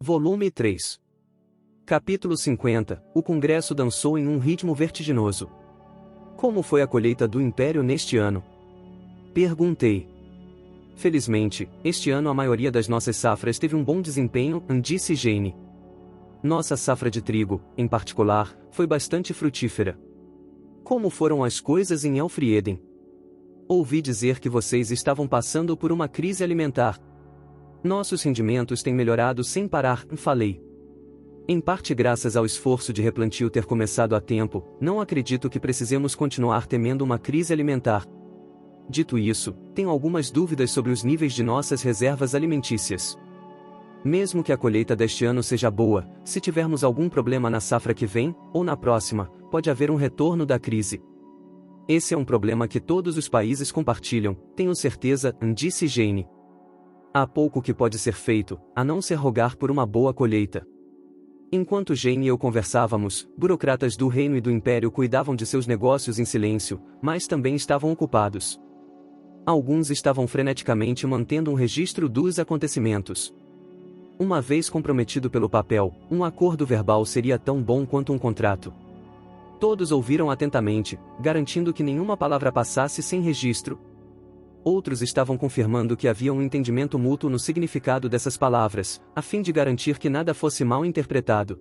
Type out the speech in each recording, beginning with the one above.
Volume 3. Capítulo 50. O Congresso dançou em um ritmo vertiginoso. Como foi a colheita do Império neste ano? Perguntei. Felizmente, este ano a maioria das nossas safras teve um bom desempenho, disse Jane. Nossa safra de trigo, em particular, foi bastante frutífera. Como foram as coisas em Elfrieden? Ouvi dizer que vocês estavam passando por uma crise alimentar. Nossos rendimentos têm melhorado sem parar, falei. Em parte graças ao esforço de replantio ter começado a tempo, não acredito que precisemos continuar temendo uma crise alimentar. Dito isso, tenho algumas dúvidas sobre os níveis de nossas reservas alimentícias. Mesmo que a colheita deste ano seja boa, se tivermos algum problema na safra que vem, ou na próxima, pode haver um retorno da crise. Esse é um problema que todos os países compartilham, tenho certeza, disse Jane. Há pouco que pode ser feito, a não ser rogar por uma boa colheita. Enquanto Jane e eu conversávamos, burocratas do reino e do império cuidavam de seus negócios em silêncio, mas também estavam ocupados. Alguns estavam freneticamente mantendo um registro dos acontecimentos. Uma vez comprometido pelo papel, um acordo verbal seria tão bom quanto um contrato. Todos ouviram atentamente, garantindo que nenhuma palavra passasse sem registro. Outros estavam confirmando que havia um entendimento mútuo no significado dessas palavras, a fim de garantir que nada fosse mal interpretado.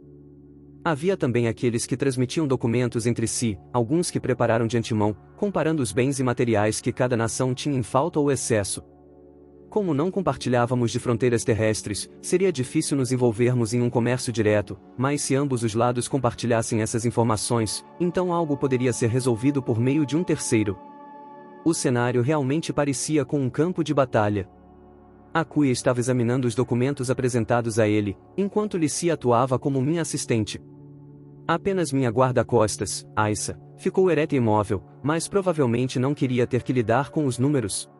Havia também aqueles que transmitiam documentos entre si, alguns que prepararam de antemão, comparando os bens e materiais que cada nação tinha em falta ou excesso. Como não compartilhávamos de fronteiras terrestres, seria difícil nos envolvermos em um comércio direto, mas se ambos os lados compartilhassem essas informações, então algo poderia ser resolvido por meio de um terceiro. O cenário realmente parecia com um campo de batalha. Akuya estava examinando os documentos apresentados a ele, enquanto Licia atuava como minha assistente. Apenas minha guarda-costas, Aissa, ficou ereta e imóvel, mas provavelmente não queria ter que lidar com os números.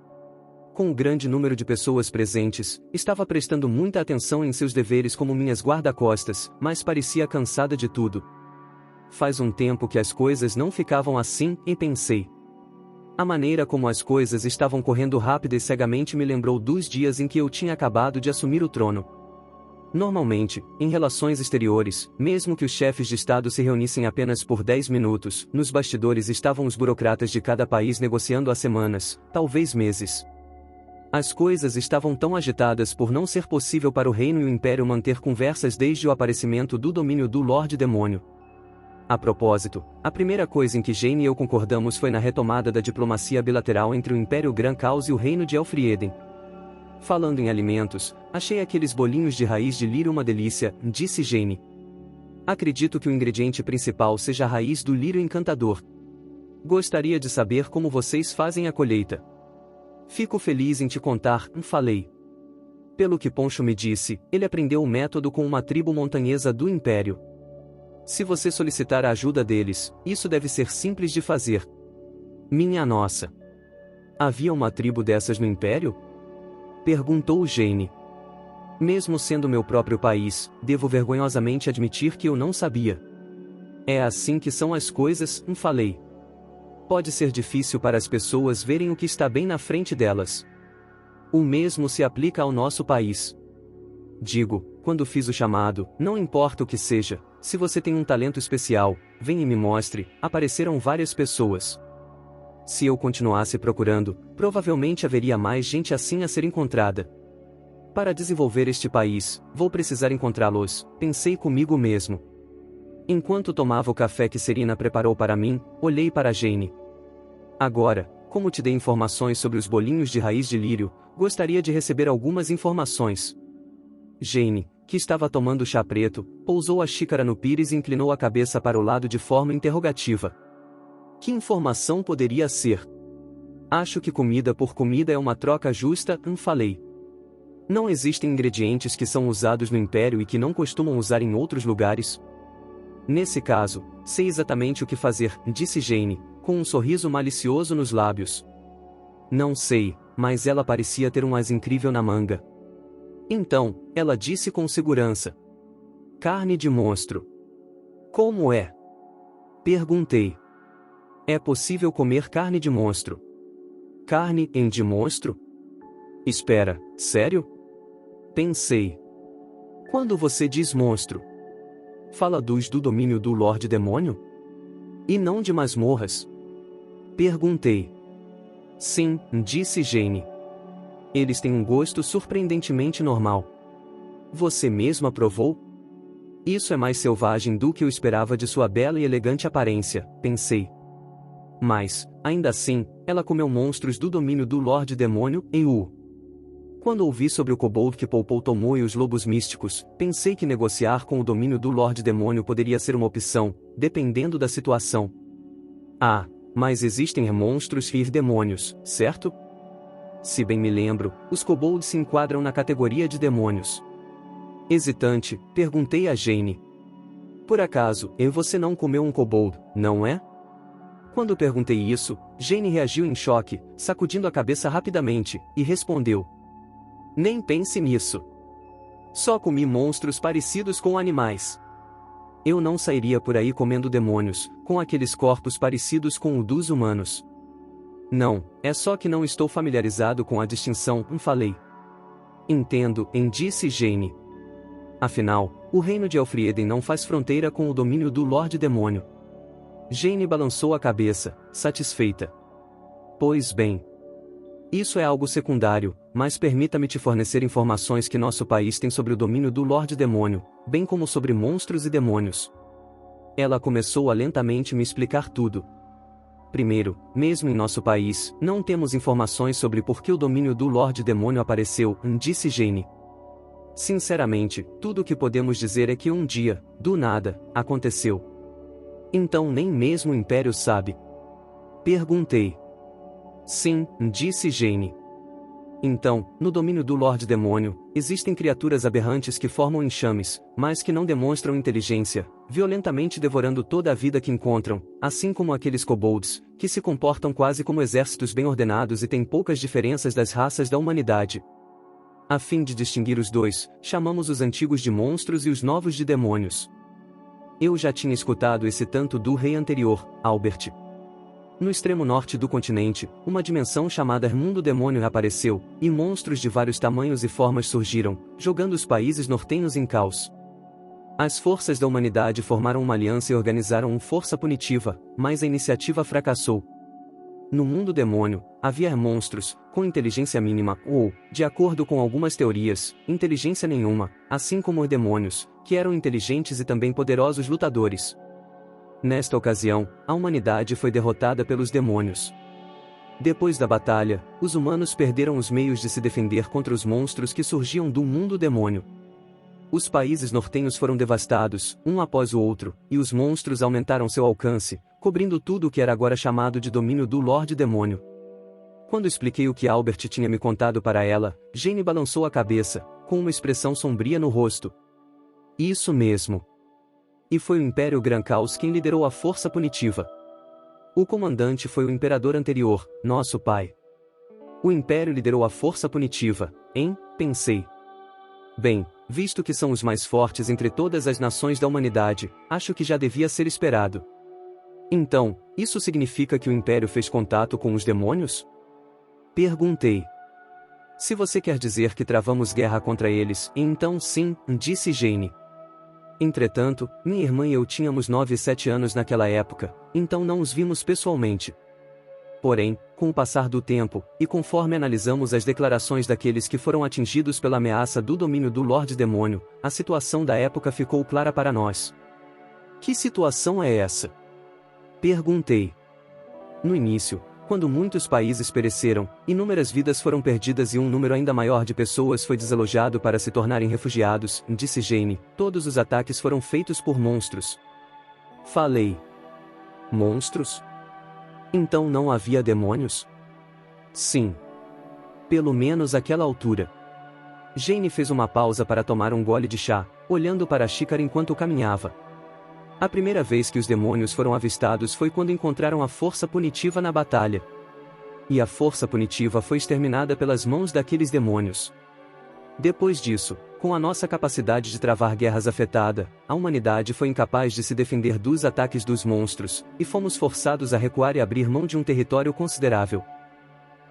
Com o grande número de pessoas presentes, estava prestando muita atenção em seus deveres como minhas guarda-costas, mas parecia cansada de tudo. Faz um tempo que as coisas não ficavam assim, e pensei. A maneira como as coisas estavam correndo rápida e cegamente me lembrou dos dias em que eu tinha acabado de assumir o trono. Normalmente, em relações exteriores, mesmo que os chefes de Estado se reunissem apenas por 10 minutos, nos bastidores estavam os burocratas de cada país negociando há semanas, talvez meses. As coisas estavam tão agitadas por não ser possível para o reino e o império manter conversas desde o aparecimento do domínio do Lorde Demônio. A propósito, a primeira coisa em que Jane e eu concordamos foi na retomada da diplomacia bilateral entre o Império Gran Caos e o Reino de Elfrieden. Falando em alimentos, achei aqueles bolinhos de raiz de lírio uma delícia, disse Jane. Acredito que o ingrediente principal seja a raiz do lírio encantador. Gostaria de saber como vocês fazem a colheita. Fico feliz em te contar, falei. Pelo que Poncho me disse, ele aprendeu o método com uma tribo montanhesa do Império. Se você solicitar a ajuda deles, isso deve ser simples de fazer. Minha nossa! Havia uma tribo dessas no Império? Perguntou Jane. Mesmo sendo meu próprio país, devo vergonhosamente admitir que eu não sabia. É assim que são as coisas, falei. Pode ser difícil para as pessoas verem o que está bem na frente delas. O mesmo se aplica ao nosso país. Digo, quando fiz o chamado, não importa o que seja, se você tem um talento especial, venha e me mostre, apareceram várias pessoas. Se eu continuasse procurando, provavelmente haveria mais gente assim a ser encontrada. Para desenvolver este país, vou precisar encontrá-los, pensei comigo mesmo. Enquanto tomava o café que Serena preparou para mim, olhei para Jane. Agora, como te dei informações sobre os bolinhos de raiz de lírio, gostaria de receber algumas informações. Jane, que estava tomando chá preto, pousou a xícara no pires e inclinou a cabeça para o lado de forma interrogativa. Que informação poderia ser? Acho que comida por comida é uma troca justa, falei. Não existem ingredientes que são usados no Império e que não costumam usar em outros lugares? Nesse caso, sei exatamente o que fazer, disse Jane, com um sorriso malicioso nos lábios. Não sei, mas ela parecia ter um as incrível na manga. Então, ela disse com segurança. Carne de monstro. Como é? Perguntei. É possível comer carne de monstro? Carne de monstro? Espera, sério? Pensei. Quando você diz monstro, fala do domínio do Lorde Demônio? E não de masmorras? Perguntei. Sim, disse Jane. Eles têm um gosto surpreendentemente normal. Você mesma provou? Isso é mais selvagem do que eu esperava de sua bela e elegante aparência, pensei. Mas, ainda assim, ela comeu monstros do domínio do Lorde Demônio, e Quando ouvi sobre o kobold que poupou Tomoe e os lobos místicos, pensei que negociar com o domínio do Lorde Demônio poderia ser uma opção, dependendo da situação. Ah, mas existem monstros e demônios, certo? Se bem me lembro, os kobolds se enquadram na categoria de demônios. Hesitante, perguntei a Jane. Por acaso, você não comeu um kobold, não é? Quando perguntei isso, Jane reagiu em choque, sacudindo a cabeça rapidamente, e respondeu. Nem pense nisso. Só comi monstros parecidos com animais. Eu não sairia por aí comendo demônios, com aqueles corpos parecidos com o dos humanos. Não, é só que não estou familiarizado com a distinção, falei. Entendo, disse Jane. Afinal, o reino de Elfrieden não faz fronteira com o domínio do Lorde Demônio. Jane balançou a cabeça, satisfeita. Pois bem. Isso é algo secundário, mas permita-me te fornecer informações que nosso país tem sobre o domínio do Lorde Demônio, bem como sobre monstros e demônios. Ela começou a lentamente me explicar tudo. Primeiro, mesmo em nosso país, não temos informações sobre por que o domínio do Lorde Demônio apareceu, disse Jane. Sinceramente, tudo o que podemos dizer é que um dia, do nada, aconteceu. Então nem mesmo o Império sabe. Perguntei. Sim, disse Jane. Então, no domínio do Lorde Demônio, existem criaturas aberrantes que formam enxames, mas que não demonstram inteligência, violentamente devorando toda a vida que encontram, assim como aqueles kobolds, que se comportam quase como exércitos bem ordenados e têm poucas diferenças das raças da humanidade. A fim de distinguir os dois, chamamos os antigos de monstros e os novos de demônios. Eu já tinha escutado esse tanto do rei anterior, Albert. No extremo norte do continente, uma dimensão chamada Mundo Demônio apareceu, e monstros de vários tamanhos e formas surgiram, jogando os países nortenhos em caos. As forças da humanidade formaram uma aliança e organizaram uma força punitiva, mas a iniciativa fracassou. No Mundo Demônio, havia monstros, com inteligência mínima ou, de acordo com algumas teorias, inteligência nenhuma, assim como os demônios, que eram inteligentes e também poderosos lutadores. Nesta ocasião, a humanidade foi derrotada pelos demônios. Depois da batalha, os humanos perderam os meios de se defender contra os monstros que surgiam do Mundo Demônio. Os países nortenhos foram devastados, um após o outro, e os monstros aumentaram seu alcance, cobrindo tudo o que era agora chamado de domínio do Lorde Demônio. Quando expliquei o que Albert tinha me contado para ela, Jane balançou a cabeça, com uma expressão sombria no rosto. Isso mesmo. E foi o Império Grancaus quem liderou a força punitiva. O comandante foi o imperador anterior, nosso pai. O Império liderou a força punitiva, pensei. Bem, visto que são os mais fortes entre todas as nações da humanidade, acho que já devia ser esperado. Então, isso significa que o Império fez contato com os demônios? Perguntei. Se você quer dizer que travamos guerra contra eles, então sim, disse Jane. Entretanto, minha irmã e eu tínhamos 9 e 7 anos naquela época, então não os vimos pessoalmente. Porém, com o passar do tempo, e conforme analisamos as declarações daqueles que foram atingidos pela ameaça do domínio do Lorde Demônio, a situação da época ficou clara para nós. Que situação é essa? Perguntei. No início, quando muitos países pereceram, inúmeras vidas foram perdidas e um número ainda maior de pessoas foi desalojado para se tornarem refugiados, disse Jane, todos os ataques foram feitos por monstros. Falei. Monstros? Então não havia demônios? Sim. Pelo menos àquela altura. Jane fez uma pausa para tomar um gole de chá, olhando para a xícara enquanto caminhava. A primeira vez que os demônios foram avistados foi quando encontraram a força punitiva na batalha. E a força punitiva foi exterminada pelas mãos daqueles demônios. Depois disso, com a nossa capacidade de travar guerras afetada, a humanidade foi incapaz de se defender dos ataques dos monstros, e fomos forçados a recuar e abrir mão de um território considerável.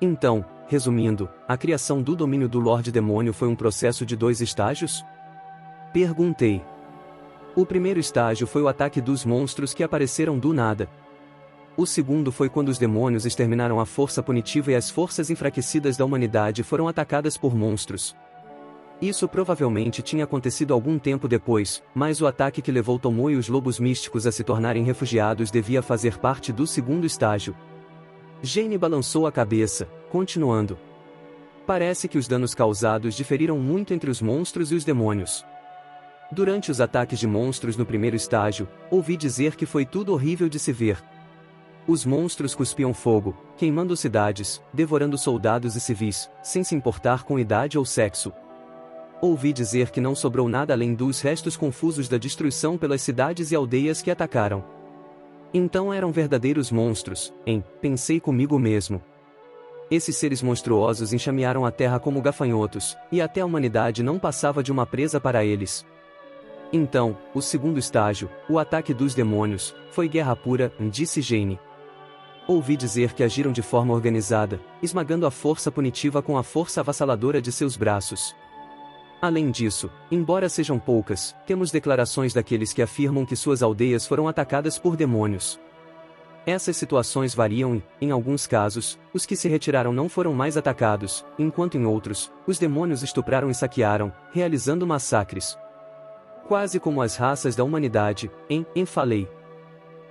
Então, resumindo, a criação do domínio do Lorde Demônio foi um processo de 2 estágios? Perguntei. O primeiro estágio foi o ataque dos monstros que apareceram do nada. O segundo foi quando os demônios exterminaram a força punitiva e as forças enfraquecidas da humanidade foram atacadas por monstros. Isso provavelmente tinha acontecido algum tempo depois, mas o ataque que levou Tomoe e os lobos místicos a se tornarem refugiados devia fazer parte do segundo estágio. Jane balançou a cabeça, continuando. Parece que os danos causados diferiram muito entre os monstros e os demônios. Durante os ataques de monstros no primeiro estágio, ouvi dizer que foi tudo horrível de se ver. Os monstros cuspiam fogo, queimando cidades, devorando soldados e civis, sem se importar com idade ou sexo. Ouvi dizer que não sobrou nada além dos restos confusos da destruição pelas cidades e aldeias que atacaram. Então eram verdadeiros monstros, pensei comigo mesmo. Esses seres monstruosos enxamearam a terra como gafanhotos, e até a humanidade não passava de uma presa para eles. Então, o segundo estágio, o ataque dos demônios, foi guerra pura, disse Jane. Ouvi dizer que agiram de forma organizada, esmagando a força punitiva com a força avassaladora de seus braços. Além disso, embora sejam poucas, temos declarações daqueles que afirmam que suas aldeias foram atacadas por demônios. Essas situações variam e, em alguns casos, os que se retiraram não foram mais atacados, enquanto em outros, os demônios estupraram e saquearam, realizando massacres. Quase como as raças da humanidade, falei.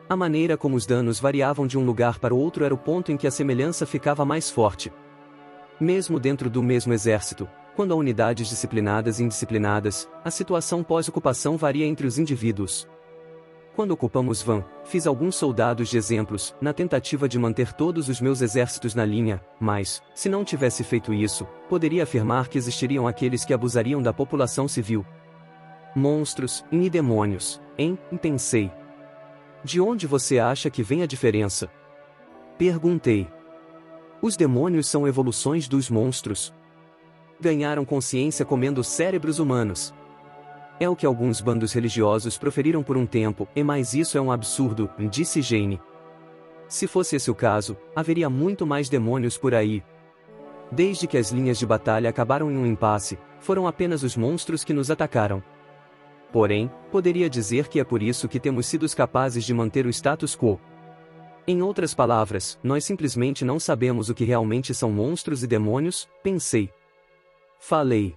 A maneira como os danos variavam de um lugar para o outro era o ponto em que a semelhança ficava mais forte. Mesmo dentro do mesmo exército, quando há unidades disciplinadas e indisciplinadas, a situação pós-ocupação varia entre os indivíduos. Quando ocupamos Van, fiz alguns soldados de exemplos, na tentativa de manter todos os meus exércitos na linha, mas, se não tivesse feito isso, poderia afirmar que existiriam aqueles que abusariam da população civil. Monstros e demônios, pensei. De onde você acha que vem a diferença? Perguntei. Os demônios são evoluções dos monstros. Ganharam consciência comendo cérebros humanos. É o que alguns bandos religiosos proferiram por um tempo, mas isso é um absurdo, disse Jane. Se fosse esse o caso, haveria muito mais demônios por aí. Desde que as linhas de batalha acabaram em um impasse, foram apenas os monstros que nos atacaram. Porém, poderia dizer que é por isso que temos sido capazes de manter o status quo. Em outras palavras, nós simplesmente não sabemos o que realmente são monstros e demônios, pensei. Falei.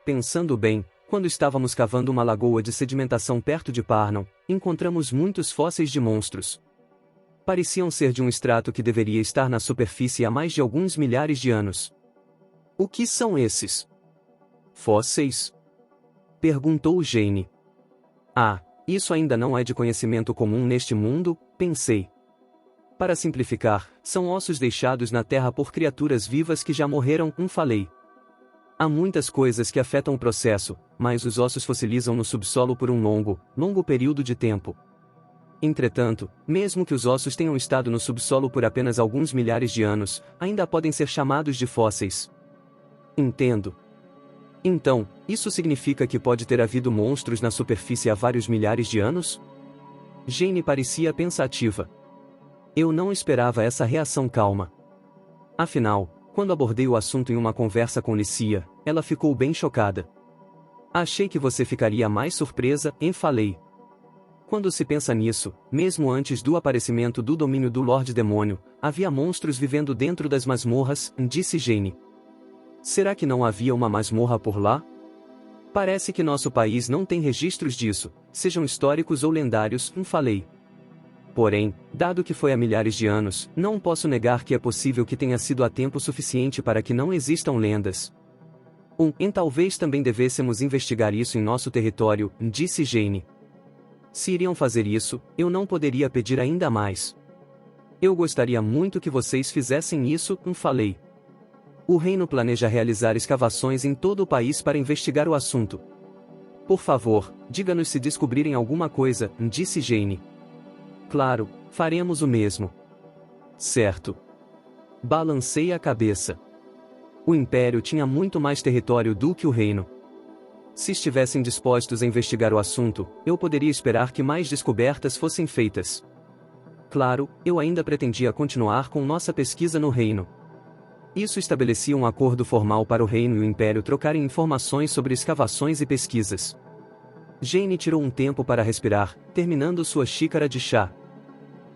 Pensando bem, quando estávamos cavando uma lagoa de sedimentação perto de Parnon, encontramos muitos fósseis de monstros. Pareciam ser de um extrato que deveria estar na superfície há mais de alguns milhares de anos. O que são esses fósseis? Perguntou Jane. Isso ainda não é de conhecimento comum neste mundo, pensei. Para simplificar, são ossos deixados na terra por criaturas vivas que já morreram, falei. Há muitas coisas que afetam o processo, mas os ossos fossilizam no subsolo por um longo período de tempo. Entretanto, mesmo que os ossos tenham estado no subsolo por apenas alguns milhares de anos, ainda podem ser chamados de fósseis. Entendo. Então, isso significa que pode ter havido monstros na superfície há vários milhares de anos? Jane parecia pensativa. Eu não esperava essa reação calma. Afinal, quando abordei o assunto em uma conversa com Licia, ela ficou bem chocada. Achei que você ficaria mais surpresa, falei. Quando se pensa nisso, mesmo antes do aparecimento do domínio do Lorde Demônio, havia monstros vivendo dentro das masmorras, disse Jane. Será que não havia uma masmorra por lá? Parece que nosso país não tem registros disso, sejam históricos ou lendários, falei. Porém, dado que foi há milhares de anos, não posso negar que é possível que tenha sido há tempo suficiente para que não existam lendas. Talvez também devêssemos investigar isso em nosso território, disse Jane. Se iriam fazer isso, eu não poderia pedir ainda mais. Eu gostaria muito que vocês fizessem isso, falei. O reino planeja realizar escavações em todo o país para investigar o assunto. Por favor, diga-nos se descobrirem alguma coisa, disse Jane. Claro, faremos o mesmo. Certo. Balancei a cabeça. O Império tinha muito mais território do que o reino. Se estivessem dispostos a investigar o assunto, eu poderia esperar que mais descobertas fossem feitas. Claro, eu ainda pretendia continuar com nossa pesquisa no reino. Isso estabelecia um acordo formal para o reino e o Império trocarem informações sobre escavações e pesquisas. Jane tirou um tempo para respirar, terminando sua xícara de chá.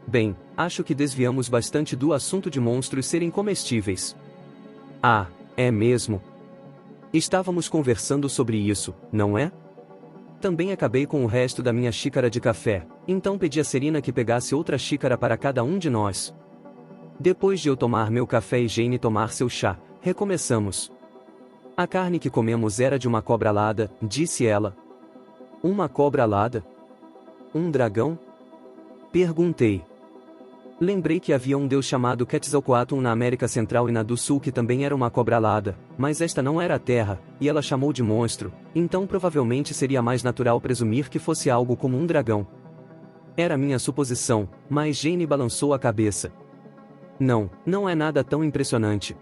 Bem, acho que desviamos bastante do assunto de monstros serem comestíveis. Ah, é mesmo? Estávamos conversando sobre isso, não é? Também acabei com o resto da minha xícara de café, então pedi a Serena que pegasse outra xícara para cada um de nós. Depois de eu tomar meu café e Jane tomar seu chá, recomeçamos. A carne que comemos era de uma cobra alada, disse ela. Uma cobra alada? Um dragão? Perguntei. Lembrei que havia um deus chamado Quetzalcoatl na América Central e na do Sul que também era uma cobra alada, mas esta não era a Terra, e ela chamou de monstro, então provavelmente seria mais natural presumir que fosse algo como um dragão. Era minha suposição, mas Jane balançou a cabeça. Não é nada tão impressionante.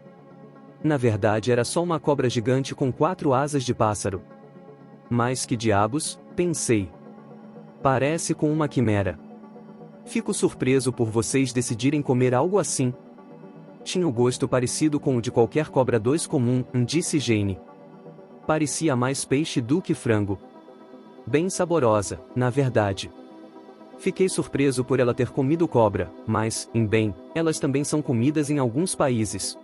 Na verdade era só uma cobra gigante com 4 asas de pássaro. Mas que diabos, pensei. Parece com uma quimera. Fico surpreso por vocês decidirem comer algo assim. Tinha o gosto parecido com o de qualquer cobra 2 comum, disse Jane. Parecia mais peixe do que frango. Bem saborosa, na verdade. Fiquei surpreso por ela ter comido cobra, mas, elas também são comidas em alguns países.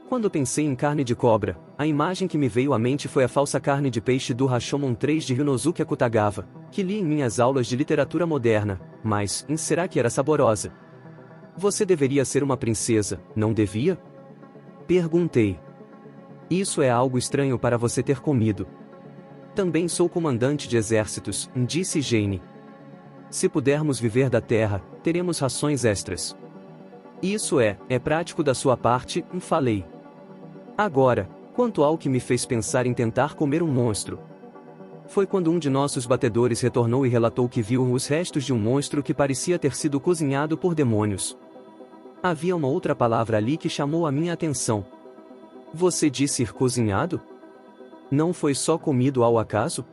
Quando pensei em carne de cobra, a imagem que me veio à mente foi a falsa carne de peixe do Rashomon III de Ryunosuke Akutagawa, que li em minhas aulas de literatura moderna, mas, será que era saborosa? Você deveria ser uma princesa, não devia? Perguntei. Isso é algo estranho para você ter comido. Também sou comandante de exércitos, disse Jane. Se pudermos viver da terra, teremos rações extras. Isso é prático da sua parte, falei. Agora, quanto ao que me fez pensar em tentar comer um monstro. Foi quando um de nossos batedores retornou e relatou que viu os restos de um monstro que parecia ter sido cozinhado por demônios. Havia uma outra palavra ali que chamou a minha atenção. Você disse cozinhado? Não foi só comido ao acaso?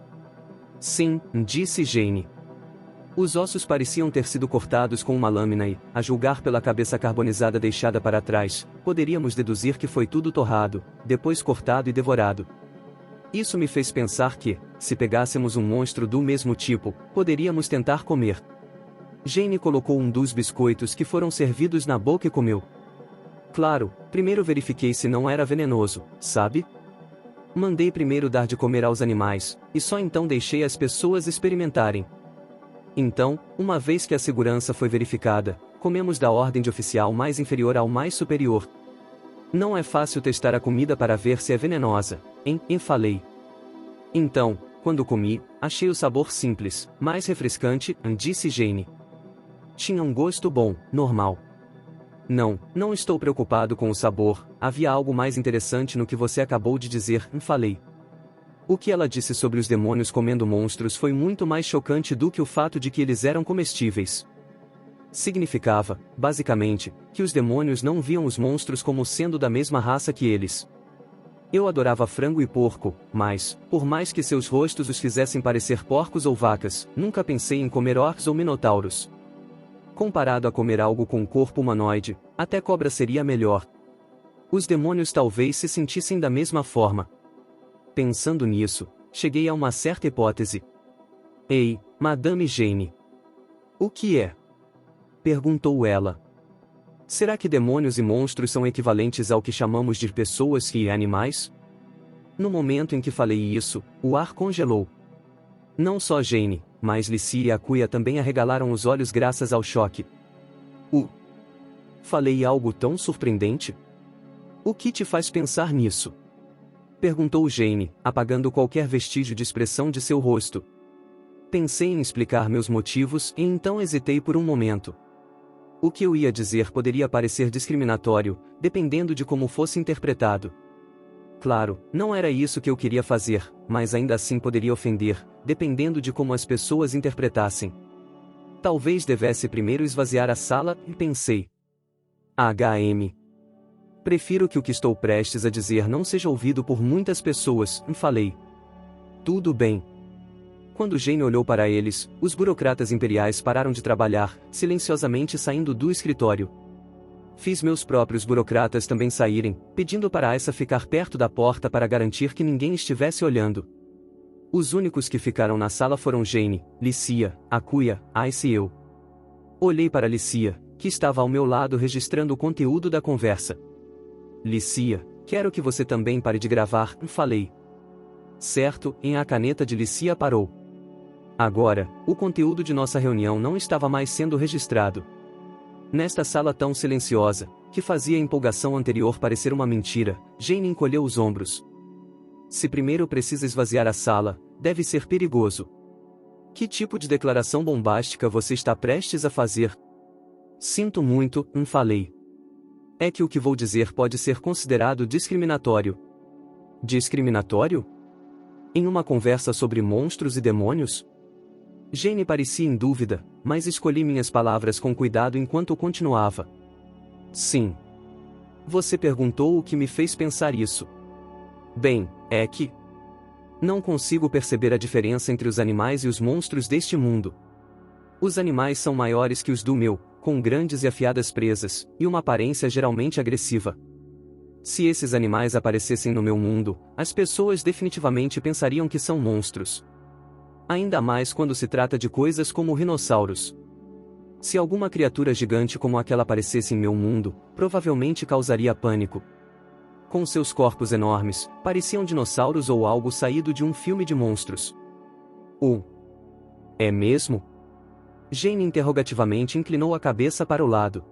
Sim, disse Jane. Os ossos pareciam ter sido cortados com uma lâmina e, a julgar pela cabeça carbonizada deixada para trás, poderíamos deduzir que foi tudo torrado, depois cortado e devorado. Isso me fez pensar que, se pegássemos um monstro do mesmo tipo, poderíamos tentar comer. Jane colocou um dos biscoitos que foram servidos na boca e comeu. Claro, primeiro verifiquei se não era venenoso, sabe? Mandei primeiro dar de comer aos animais, e só então deixei as pessoas experimentarem. Então, uma vez que a segurança foi verificada, comemos da ordem de oficial mais inferior ao mais superior. Não é fácil testar a comida para ver se é venenosa, falei. Então, quando comi, achei o sabor simples, mais refrescante, disse Jane. Tinha um gosto bom, normal. Não estou preocupado com o sabor, havia algo mais interessante no que você acabou de dizer, falei. O que ela disse sobre os demônios comendo monstros foi muito mais chocante do que o fato de que eles eram comestíveis. Significava, basicamente, que os demônios não viam os monstros como sendo da mesma raça que eles. Eu adorava frango e porco, mas, por mais que seus rostos os fizessem parecer porcos ou vacas, nunca pensei em comer orcs ou minotauros. Comparado a comer algo com um corpo humanoide, até cobra seria melhor. Os demônios talvez se sentissem da mesma forma. Pensando nisso, cheguei a uma certa hipótese. Ei, Madame Jane. O que é? Perguntou ela. Será que demônios e monstros são equivalentes ao que chamamos de pessoas e animais? No momento em que falei isso, o ar congelou. Não só Jane, mas Licia e Akuya também arregalaram os olhos graças ao choque. Falei algo tão surpreendente? O que te faz pensar nisso? Perguntou Jane, apagando qualquer vestígio de expressão de seu rosto. Pensei em explicar meus motivos e então hesitei por um momento. O que eu ia dizer poderia parecer discriminatório, dependendo de como fosse interpretado. Claro, não era isso que eu queria fazer, mas ainda assim poderia ofender, dependendo de como as pessoas interpretassem. Talvez devesse primeiro esvaziar a sala, e pensei. Prefiro que o que estou prestes a dizer não seja ouvido por muitas pessoas, falei. Tudo bem. Quando Jane olhou para eles, os burocratas imperiais pararam de trabalhar, silenciosamente saindo do escritório. Fiz meus próprios burocratas também saírem, pedindo para Essa ficar perto da porta para garantir que ninguém estivesse olhando. Os únicos que ficaram na sala foram Jane, Licia, Akuya, Ice e eu. Olhei para Licia, que estava ao meu lado registrando o conteúdo da conversa. Licia, quero que você também pare de gravar, falei. Certo, a caneta de Licia parou. Agora, o conteúdo de nossa reunião não estava mais sendo registrado. Nesta sala tão silenciosa, que fazia a empolgação anterior parecer uma mentira, Jane encolheu os ombros. Se primeiro precisa esvaziar a sala, deve ser perigoso. Que tipo de declaração bombástica você está prestes a fazer? Sinto muito, falei. É que o que vou dizer pode ser considerado discriminatório. Discriminatório? Em uma conversa sobre monstros e demônios? Jane parecia em dúvida, mas escolhi minhas palavras com cuidado enquanto continuava. Sim. Você perguntou o que me fez pensar isso. Bem, é que não consigo perceber a diferença entre os animais e os monstros deste mundo. Os animais são maiores que os do meu, com grandes e afiadas presas, e uma aparência geralmente agressiva. Se esses animais aparecessem no meu mundo, as pessoas definitivamente pensariam que são monstros. Ainda mais quando se trata de coisas como rinossauros. Se alguma criatura gigante como aquela aparecesse em meu mundo, provavelmente causaria pânico. Com seus corpos enormes, pareciam dinossauros ou algo saído de um filme de monstros. É mesmo? Jane interrogativamente inclinou a cabeça para o lado.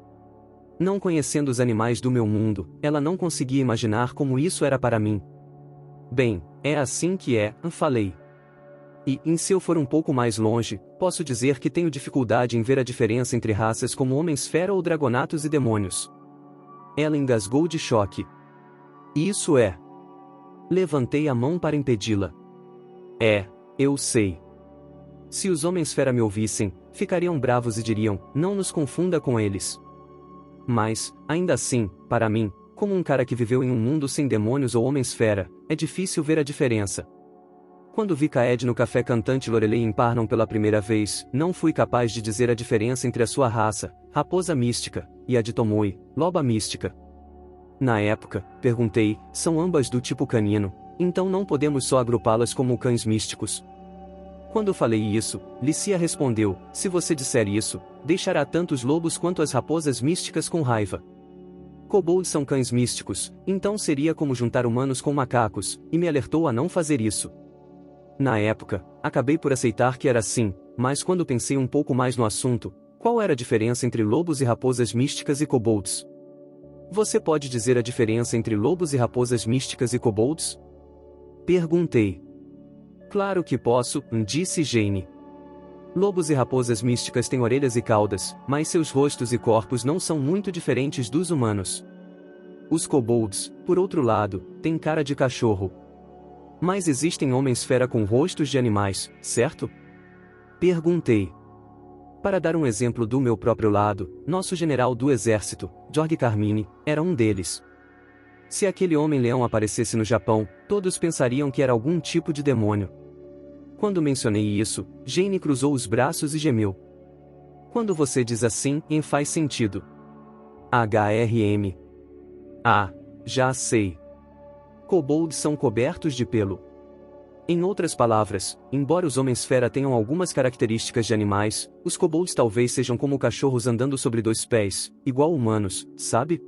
Não conhecendo os animais do meu mundo, ela não conseguia imaginar como isso era para mim. Bem, é assim que é, falei. E, se eu for um pouco mais longe, posso dizer que tenho dificuldade em ver a diferença entre raças como homens-fera ou dragonatos e demônios. Ela engasgou de choque. Isso é. Levantei a mão para impedi-la. Eu sei. Se os homens-fera me ouvissem, ficariam bravos e diriam, não nos confunda com eles. Mas, ainda assim, para mim, como um cara que viveu em um mundo sem demônios ou homens-fera, é difícil ver a diferença. Quando vi Kaed no café cantante Lorelei em Parnon pela primeira vez, não fui capaz de dizer a diferença entre a sua raça, raposa mística, e a de Tomoe, loba mística. Na época, perguntei, são ambas do tipo canino, então não podemos só agrupá-las como cães místicos. Quando falei isso, Licia respondeu, se você disser isso, deixará tanto os lobos quanto as raposas místicas com raiva. Kobolds são cães místicos, então seria como juntar humanos com macacos, e me alertou a não fazer isso. Na época, acabei por aceitar que era assim, mas quando pensei um pouco mais no assunto, qual era a diferença entre lobos e raposas místicas e kobolds? Você pode dizer a diferença entre lobos e raposas místicas e kobolds? Perguntei. Claro que posso, disse Jane. Lobos e raposas místicas têm orelhas e caudas, mas seus rostos e corpos não são muito diferentes dos humanos. Os kobolds, por outro lado, têm cara de cachorro. Mas existem homens-fera com rostos de animais, certo? Perguntei. Para dar um exemplo do meu próprio lado, nosso general do exército, Jorge Carmine, era um deles. Se aquele homem-leão aparecesse no Japão, todos pensariam que era algum tipo de demônio. Quando mencionei isso, Jane cruzou os braços e gemeu. Quando você diz assim, faz sentido. HRM. Ah, já sei. Kobolds são cobertos de pelo. Em outras palavras, embora os homens-fera tenham algumas características de animais, os kobolds talvez sejam como cachorros andando sobre dois pés, igual humanos, sabe?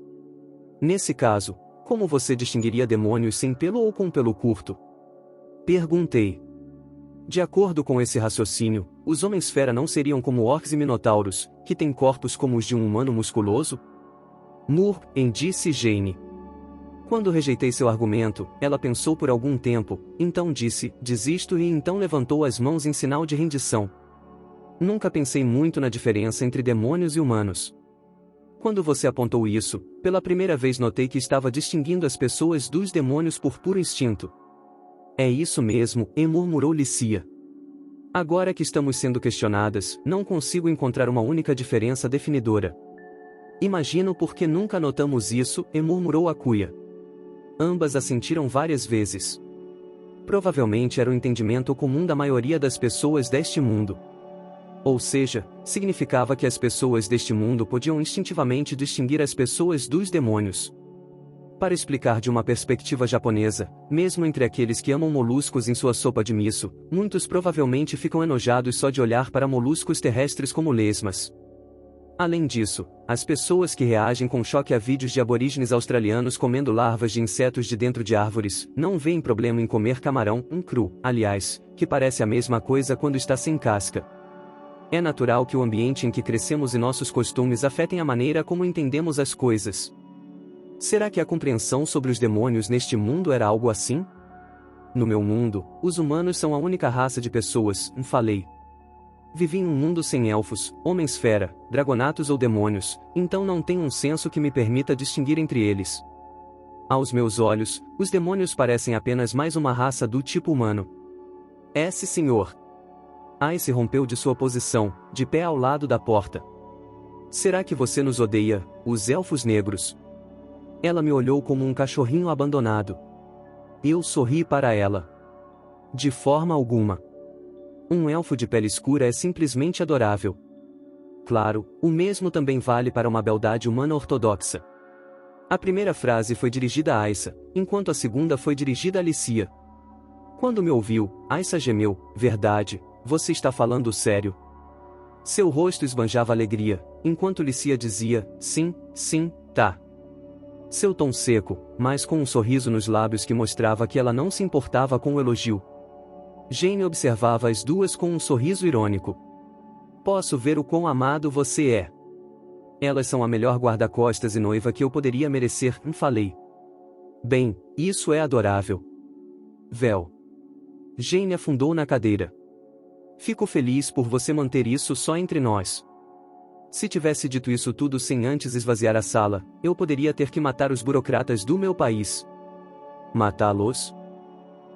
Nesse caso, como você distinguiria demônios sem pelo ou com pelo curto? Perguntei. De acordo com esse raciocínio, os homens-fera não seriam como orcs e minotauros, que têm corpos como os de um humano musculoso? Disse Jane. Quando rejeitei seu argumento, ela pensou por algum tempo, então disse, desisto e então levantou as mãos em sinal de rendição. Nunca pensei muito na diferença entre demônios e humanos. Quando você apontou isso, pela primeira vez notei que estava distinguindo as pessoas dos demônios por puro instinto. É isso mesmo, murmurou Licia. Agora que estamos sendo questionadas, não consigo encontrar uma única diferença definidora. Imagino por que nunca notamos isso, murmurou Akuya. Ambas assentiram várias vezes. Provavelmente era o entendimento comum da maioria das pessoas deste mundo. Ou seja, significava que as pessoas deste mundo podiam instintivamente distinguir as pessoas dos demônios. Para explicar de uma perspectiva japonesa, mesmo entre aqueles que amam moluscos em sua sopa de miso, muitos provavelmente ficam enojados só de olhar para moluscos terrestres como lesmas. Além disso, as pessoas que reagem com choque a vídeos de aborígenes australianos comendo larvas de insetos de dentro de árvores, não veem problema em comer camarão, cru, aliás, que parece a mesma coisa quando está sem casca. É natural que o ambiente em que crescemos e nossos costumes afetem a maneira como entendemos as coisas. Será que a compreensão sobre os demônios neste mundo era algo assim? No meu mundo, os humanos são a única raça de pessoas, falei. Vivi em um mundo sem elfos, homens-fera, dragonatos ou demônios, então não tenho um senso que me permita distinguir entre eles. Aos meus olhos, os demônios parecem apenas mais uma raça do tipo humano. Senhor. Ice rompeu de sua posição, de pé ao lado da porta. Será que você nos odeia, os elfos negros? Ela me olhou como um cachorrinho abandonado. Eu sorri para ela. De forma alguma. Um elfo de pele escura é simplesmente adorável. Claro, o mesmo também vale para uma beldade humana ortodoxa. A primeira frase foi dirigida a Aissa, enquanto a segunda foi dirigida a Alicia. Quando me ouviu, Aissa gemeu, verdade, você está falando sério? Seu rosto esbanjava alegria, enquanto Alicia dizia, sim, tá. Seu tom seco, mas com um sorriso nos lábios que mostrava que ela não se importava com o elogio. Jane observava as duas com um sorriso irônico. Posso ver o quão amado você é. Elas são a melhor guarda-costas e noiva que eu poderia merecer, falei. Bem, isso é adorável. Vel. Jane afundou na cadeira. Fico feliz por você manter isso só entre nós. Se tivesse dito isso tudo sem antes esvaziar a sala, eu poderia ter que matar os burocratas do meu país. Matá-los?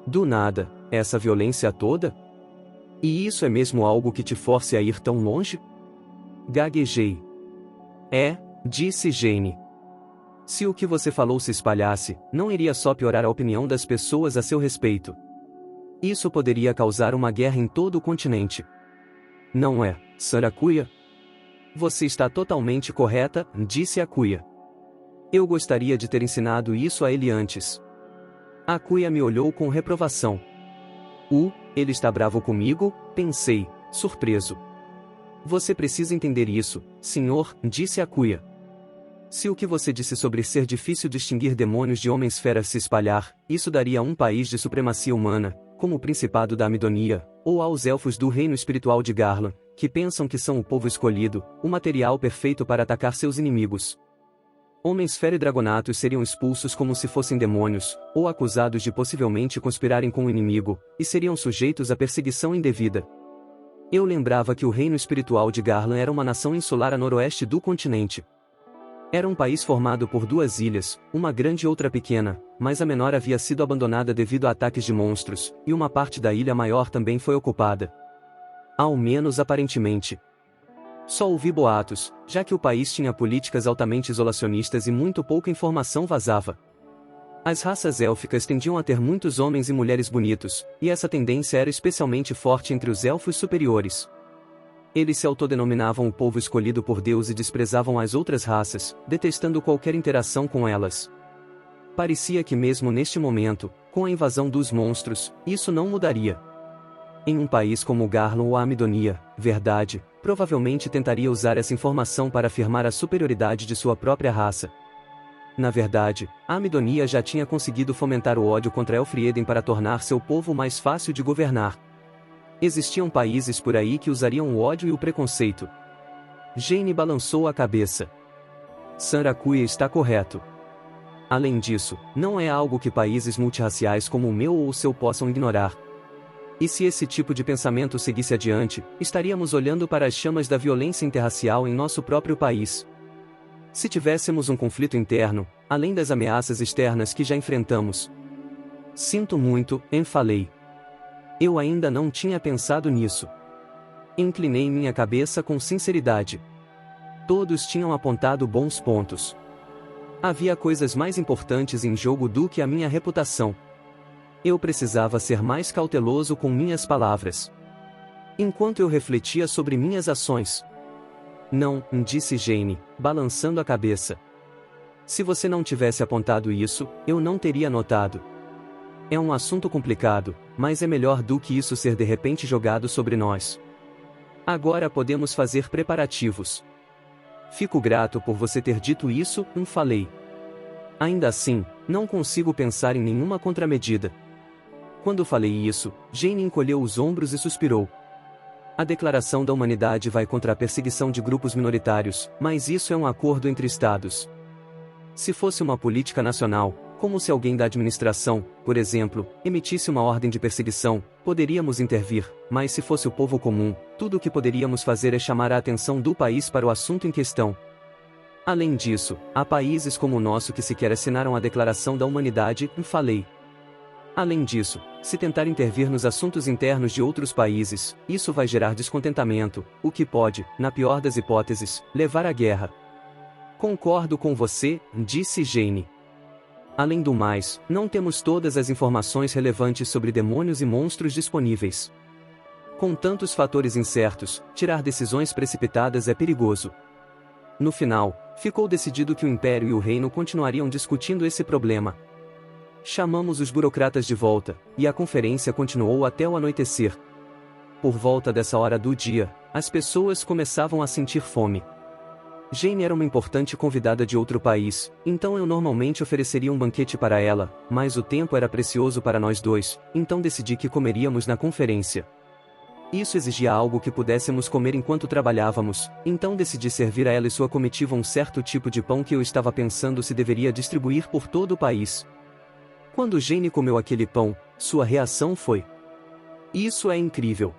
Do nada, essa violência toda? E isso é mesmo algo que te force a ir tão longe? Gaguejei. Disse Jane. Se o que você falou se espalhasse, não iria só piorar a opinião das pessoas a seu respeito. Isso poderia causar uma guerra em todo o continente. Não é, Sarakuya? Você está totalmente correta, disse Akuya. Eu gostaria de ter ensinado isso a ele antes. Akuya me olhou com reprovação. Ele está bravo comigo? Pensei, surpreso. Você precisa entender isso, senhor, disse Akuya. Se o que você disse sobre ser difícil distinguir demônios de homens-feras se espalhar, isso daria a um país de supremacia humana, como o Principado da Amidonia, ou aos elfos do reino espiritual de Garland, que pensam que são o povo escolhido, o material perfeito para atacar seus inimigos. Homens-fera e dragonatos seriam expulsos como se fossem demônios, ou acusados de possivelmente conspirarem com o inimigo, e seriam sujeitos à perseguição indevida. Eu lembrava que o reino espiritual de Garland era uma nação insular a noroeste do continente. Era um país formado por duas ilhas, uma grande e outra pequena, mas a menor havia sido abandonada devido a ataques de monstros, e uma parte da ilha maior também foi ocupada. Ao menos aparentemente. Só ouvi boatos, já que o país tinha políticas altamente isolacionistas e muito pouca informação vazava. As raças élficas tendiam a ter muitos homens e mulheres bonitos, e essa tendência era especialmente forte entre os elfos superiores. Eles se autodenominavam o povo escolhido por Deus e desprezavam as outras raças, detestando qualquer interação com elas. Parecia que mesmo neste momento, com a invasão dos monstros, isso não mudaria. Em um país como Garland ou a Amidonia, verdade, provavelmente tentaria usar essa informação para afirmar a superioridade de sua própria raça. Na verdade, a Amidonia já tinha conseguido fomentar o ódio contra Elfrieden para tornar seu povo mais fácil de governar. Existiam países por aí que usariam o ódio e o preconceito. Jane balançou a cabeça. Sarakuya está correto. Além disso, não é algo que países multirraciais como o meu ou o seu possam ignorar. E se esse tipo de pensamento seguisse adiante, estaríamos olhando para as chamas da violência interracial em nosso próprio país. Se tivéssemos um conflito interno, além das ameaças externas que já enfrentamos. Sinto muito, falei. Eu ainda não tinha pensado nisso. Inclinei minha cabeça com sinceridade. Todos tinham apontado bons pontos. Havia coisas mais importantes em jogo do que a minha reputação. Eu precisava ser mais cauteloso com minhas palavras. Enquanto eu refletia sobre minhas ações. Não, disse Jane, balançando a cabeça. Se você não tivesse apontado isso, eu não teria notado. É um assunto complicado, mas é melhor do que isso ser de repente jogado sobre nós. Agora podemos fazer preparativos. Fico grato por você ter dito isso, falei. Ainda assim, não consigo pensar em nenhuma contramedida. Quando falei isso, Jane encolheu os ombros e suspirou. A Declaração da Humanidade vai contra a perseguição de grupos minoritários, mas isso é um acordo entre Estados. Se fosse uma política nacional, como se alguém da administração, por exemplo, emitisse uma ordem de perseguição, poderíamos intervir, mas se fosse o povo comum, tudo o que poderíamos fazer é chamar a atenção do país para o assunto em questão. Além disso, há países como o nosso que sequer assinaram a Declaração da Humanidade, falei. Além disso, se tentar intervir nos assuntos internos de outros países, isso vai gerar descontentamento, o que pode, na pior das hipóteses, levar à guerra. Concordo com você, disse Jane. Além do mais, não temos todas as informações relevantes sobre demônios e monstros disponíveis. Com tantos fatores incertos, tirar decisões precipitadas é perigoso. No final, ficou decidido que o Império e o Reino continuariam discutindo esse problema. Chamamos os burocratas de volta, e a conferência continuou até o anoitecer. Por volta dessa hora do dia, as pessoas começavam a sentir fome. Jane era uma importante convidada de outro país, então eu normalmente ofereceria um banquete para ela, mas o tempo era precioso para nós dois, então decidi que comeríamos na conferência. Isso exigia algo que pudéssemos comer enquanto trabalhávamos, então decidi servir a ela e sua comitiva um certo tipo de pão que eu estava pensando se deveria distribuir por todo o país. Quando Jane comeu aquele pão, sua reação foi: "Isso é incrível.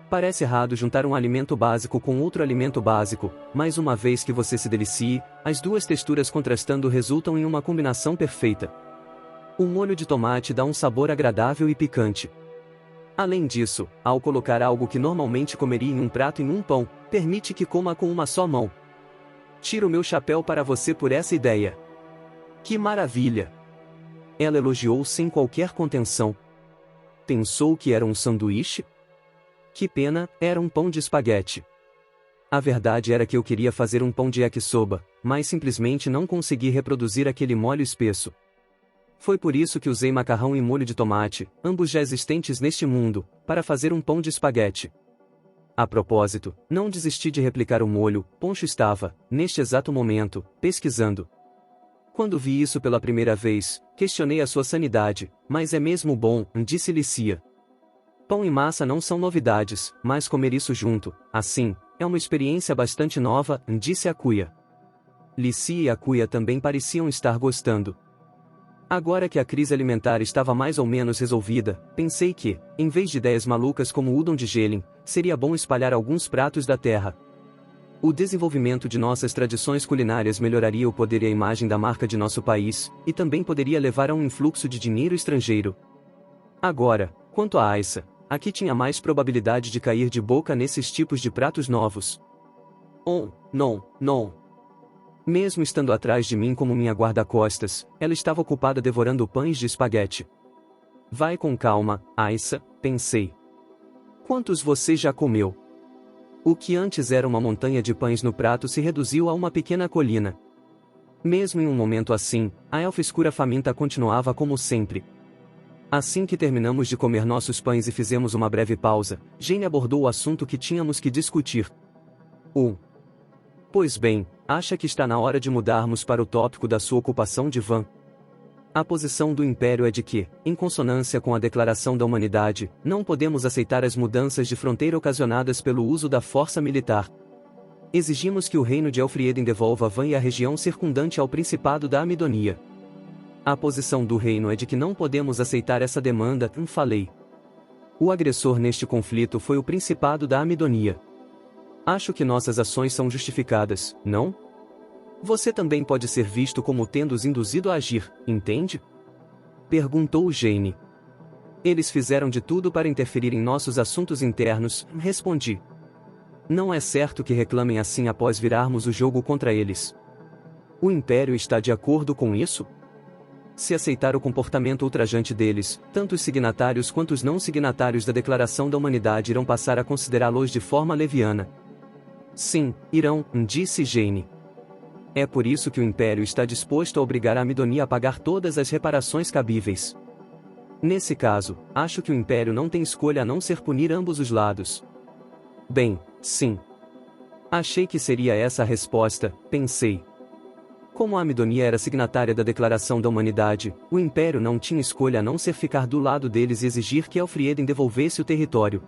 Parece errado juntar um alimento básico com outro alimento básico, mas uma vez que você se delicie, as duas texturas contrastando resultam em uma combinação perfeita. O molho de tomate dá um sabor agradável e picante. Além disso, ao colocar algo que normalmente comeria em um prato em um pão, permite que coma com uma só mão. Tiro meu chapéu para você por essa ideia. Que maravilha!" Ela elogiou sem qualquer contenção. Pensou que era um sanduíche? Que pena, era um pão de espaguete. A verdade era que eu queria fazer um pão de yakisoba, mas simplesmente não consegui reproduzir aquele molho espesso. Foi por isso que usei macarrão e molho de tomate, ambos já existentes neste mundo, para fazer um pão de espaguete. A propósito, não desisti de replicar o molho, Poncho estava, neste exato momento, pesquisando. Quando vi isso pela primeira vez, questionei a sua sanidade, mas é mesmo bom, disse Licia. Pão e massa não são novidades, mas comer isso junto, assim, é uma experiência bastante nova, disse Akuya. Licia e Akuya também pareciam estar gostando. Agora que a crise alimentar estava mais ou menos resolvida, pensei que, em vez de ideias malucas como o udon de Jelen, seria bom espalhar alguns pratos da terra. O desenvolvimento de nossas tradições culinárias melhoraria o poder e a imagem da marca de nosso país, e também poderia levar a um influxo de dinheiro estrangeiro. Agora, quanto a Aissa, aqui tinha mais probabilidade de cair de boca nesses tipos de pratos novos. Oh, não. Mesmo estando atrás de mim como minha guarda-costas, ela estava ocupada devorando pães de espaguete. Vai com calma, Aissa, pensei. Quantos você já comeu? O que antes era uma montanha de pães no prato se reduziu a uma pequena colina. Mesmo em um momento assim, a elfa escura faminta continuava como sempre. Assim que terminamos de comer nossos pães e fizemos uma breve pausa, Jane abordou o assunto que tínhamos que discutir. Pois bem, acha que está na hora de mudarmos para o tópico da sua ocupação de Van? A posição do Império é de que, em consonância com a Declaração da Humanidade, não podemos aceitar as mudanças de fronteira ocasionadas pelo uso da força militar. Exigimos que o reino de Elfrieden devolva Van e a região circundante ao Principado da Amidonia. A posição do reino é de que não podemos aceitar essa demanda, falei. O agressor neste conflito foi o Principado da Amidonia. Acho que nossas ações são justificadas, não? Você também pode ser visto como tendo os induzido a agir, entende? Perguntou Jane. Eles fizeram de tudo para interferir em nossos assuntos internos, respondi. Não é certo que reclamem assim após virarmos o jogo contra eles. O Império está de acordo com isso? Se aceitar o comportamento ultrajante deles, tanto os signatários quanto os não signatários da Declaração da Humanidade irão passar a considerá-los de forma leviana. Sim, irão, disse Jane. É por isso que o Império está disposto a obrigar a Amidonia a pagar todas as reparações cabíveis. Nesse caso, acho que o Império não tem escolha a não ser punir ambos os lados. Bem, sim. Achei que seria essa a resposta, pensei. Como a Amidonia era signatária da Declaração da Humanidade, o Império não tinha escolha a não ser ficar do lado deles e exigir que Elfrieden devolvesse o território.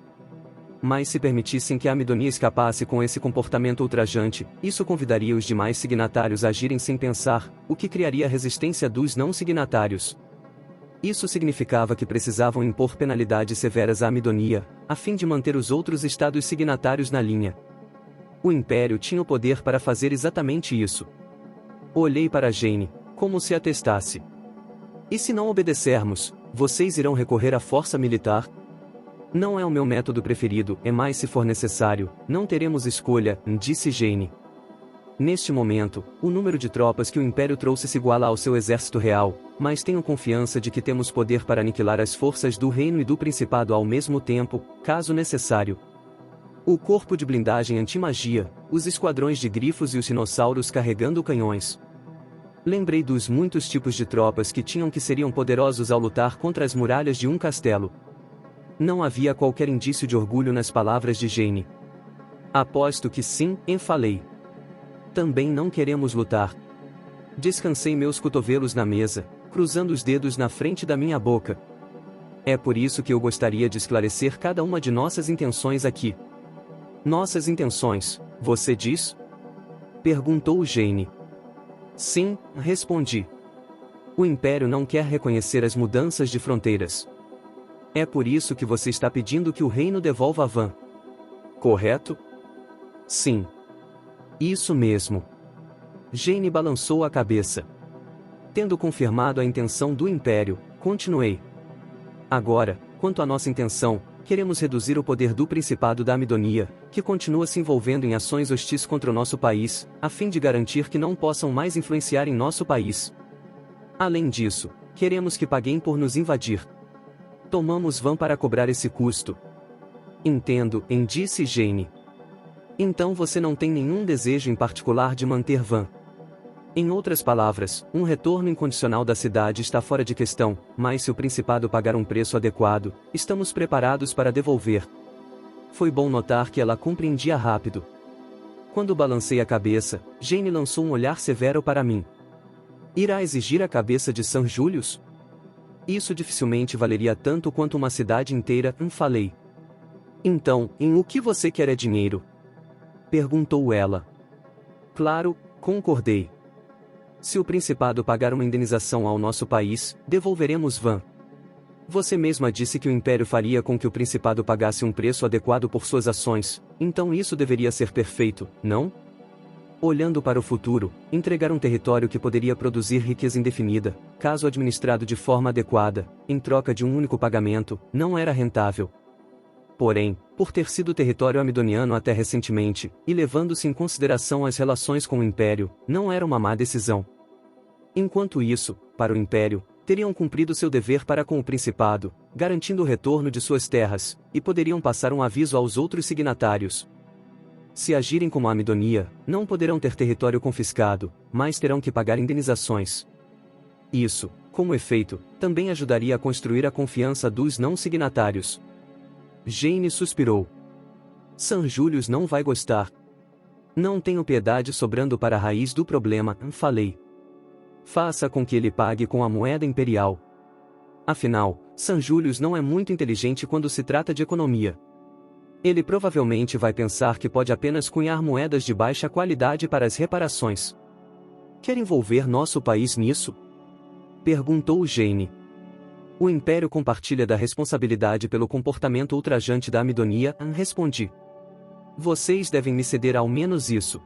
Mas se permitissem que a Amidonia escapasse com esse comportamento ultrajante, isso convidaria os demais signatários a agirem sem pensar, o que criaria a resistência dos não signatários. Isso significava que precisavam impor penalidades severas à Amidonia, a fim de manter os outros estados signatários na linha. O Império tinha o poder para fazer exatamente isso. Olhei para Jane, como se atestasse. E se não obedecermos, vocês irão recorrer à força militar? Não é o meu método preferido, mas se for necessário, não teremos escolha, disse Jane. Neste momento, o número de tropas que o Império trouxe se iguala ao seu exército real, mas tenho confiança de que temos poder para aniquilar as forças do Reino e do Principado ao mesmo tempo, caso necessário. O corpo de blindagem anti-magia, os esquadrões de grifos e os dinossauros carregando canhões. Lembrei dos muitos tipos de tropas que seriam poderosos ao lutar contra as muralhas de um castelo. Não havia qualquer indício de orgulho nas palavras de Jane. Aposto que sim, falei. Também não queremos lutar. Descansei meus cotovelos na mesa, cruzando os dedos na frente da minha boca. É por isso que eu gostaria de esclarecer cada uma de nossas intenções aqui. Nossas intenções, você diz? Perguntou Jane. Sim, respondi. O Império não quer reconhecer as mudanças de fronteiras. É por isso que você está pedindo que o reino devolva Van. Correto? Sim. Isso mesmo. Jane balançou a cabeça. Tendo confirmado a intenção do Império, continuei. Agora, quanto à nossa intenção, queremos reduzir o poder do Principado da Amidonia, que continua se envolvendo em ações hostis contra o nosso país, a fim de garantir que não possam mais influenciar em nosso país. Além disso, queremos que paguem por nos invadir. Tomamos Van para cobrar esse custo. Entendo, disse Jane. Então você não tem nenhum desejo em particular de manter Van. Em outras palavras, um retorno incondicional da cidade está fora de questão, mas se o Principado pagar um preço adequado, estamos preparados para devolver. Foi bom notar que ela compreendia rápido. Quando balancei a cabeça, Jane lançou um olhar severo para mim. Irá exigir a cabeça de Sir Julius? Isso dificilmente valeria tanto quanto uma cidade inteira, falei. Então, em o que você quer é dinheiro? Perguntou ela. Claro, concordei. Se o Principado pagar uma indenização ao nosso país, devolveremos Van. Você mesma disse que o Império faria com que o Principado pagasse um preço adequado por suas ações, então isso deveria ser perfeito, não? Olhando para o futuro, entregar um território que poderia produzir riqueza indefinida, caso administrado de forma adequada, em troca de um único pagamento, não era rentável. Porém, por ter sido território amidoniano até recentemente, e levando-se em consideração as relações com o Império, não era uma má decisão. Enquanto isso, para o Império, teriam cumprido seu dever para com o Principado, garantindo o retorno de suas terras, e poderiam passar um aviso aos outros signatários. Se agirem como a Amidonia, não poderão ter território confiscado, mas terão que pagar indenizações. Isso, como efeito, também ajudaria a construir a confiança dos não signatários. Jane suspirou. Sir Julius não vai gostar. Não tenho piedade sobrando para a raiz do problema, falei. Faça com que ele pague com a moeda imperial. Afinal, Sir Julius não é muito inteligente quando se trata de economia. Ele provavelmente vai pensar que pode apenas cunhar moedas de baixa qualidade para as reparações. Quer envolver nosso país nisso? Perguntou Jane. O Império compartilha da responsabilidade pelo comportamento ultrajante da Amidonia, respondi. Vocês devem me ceder ao menos isso.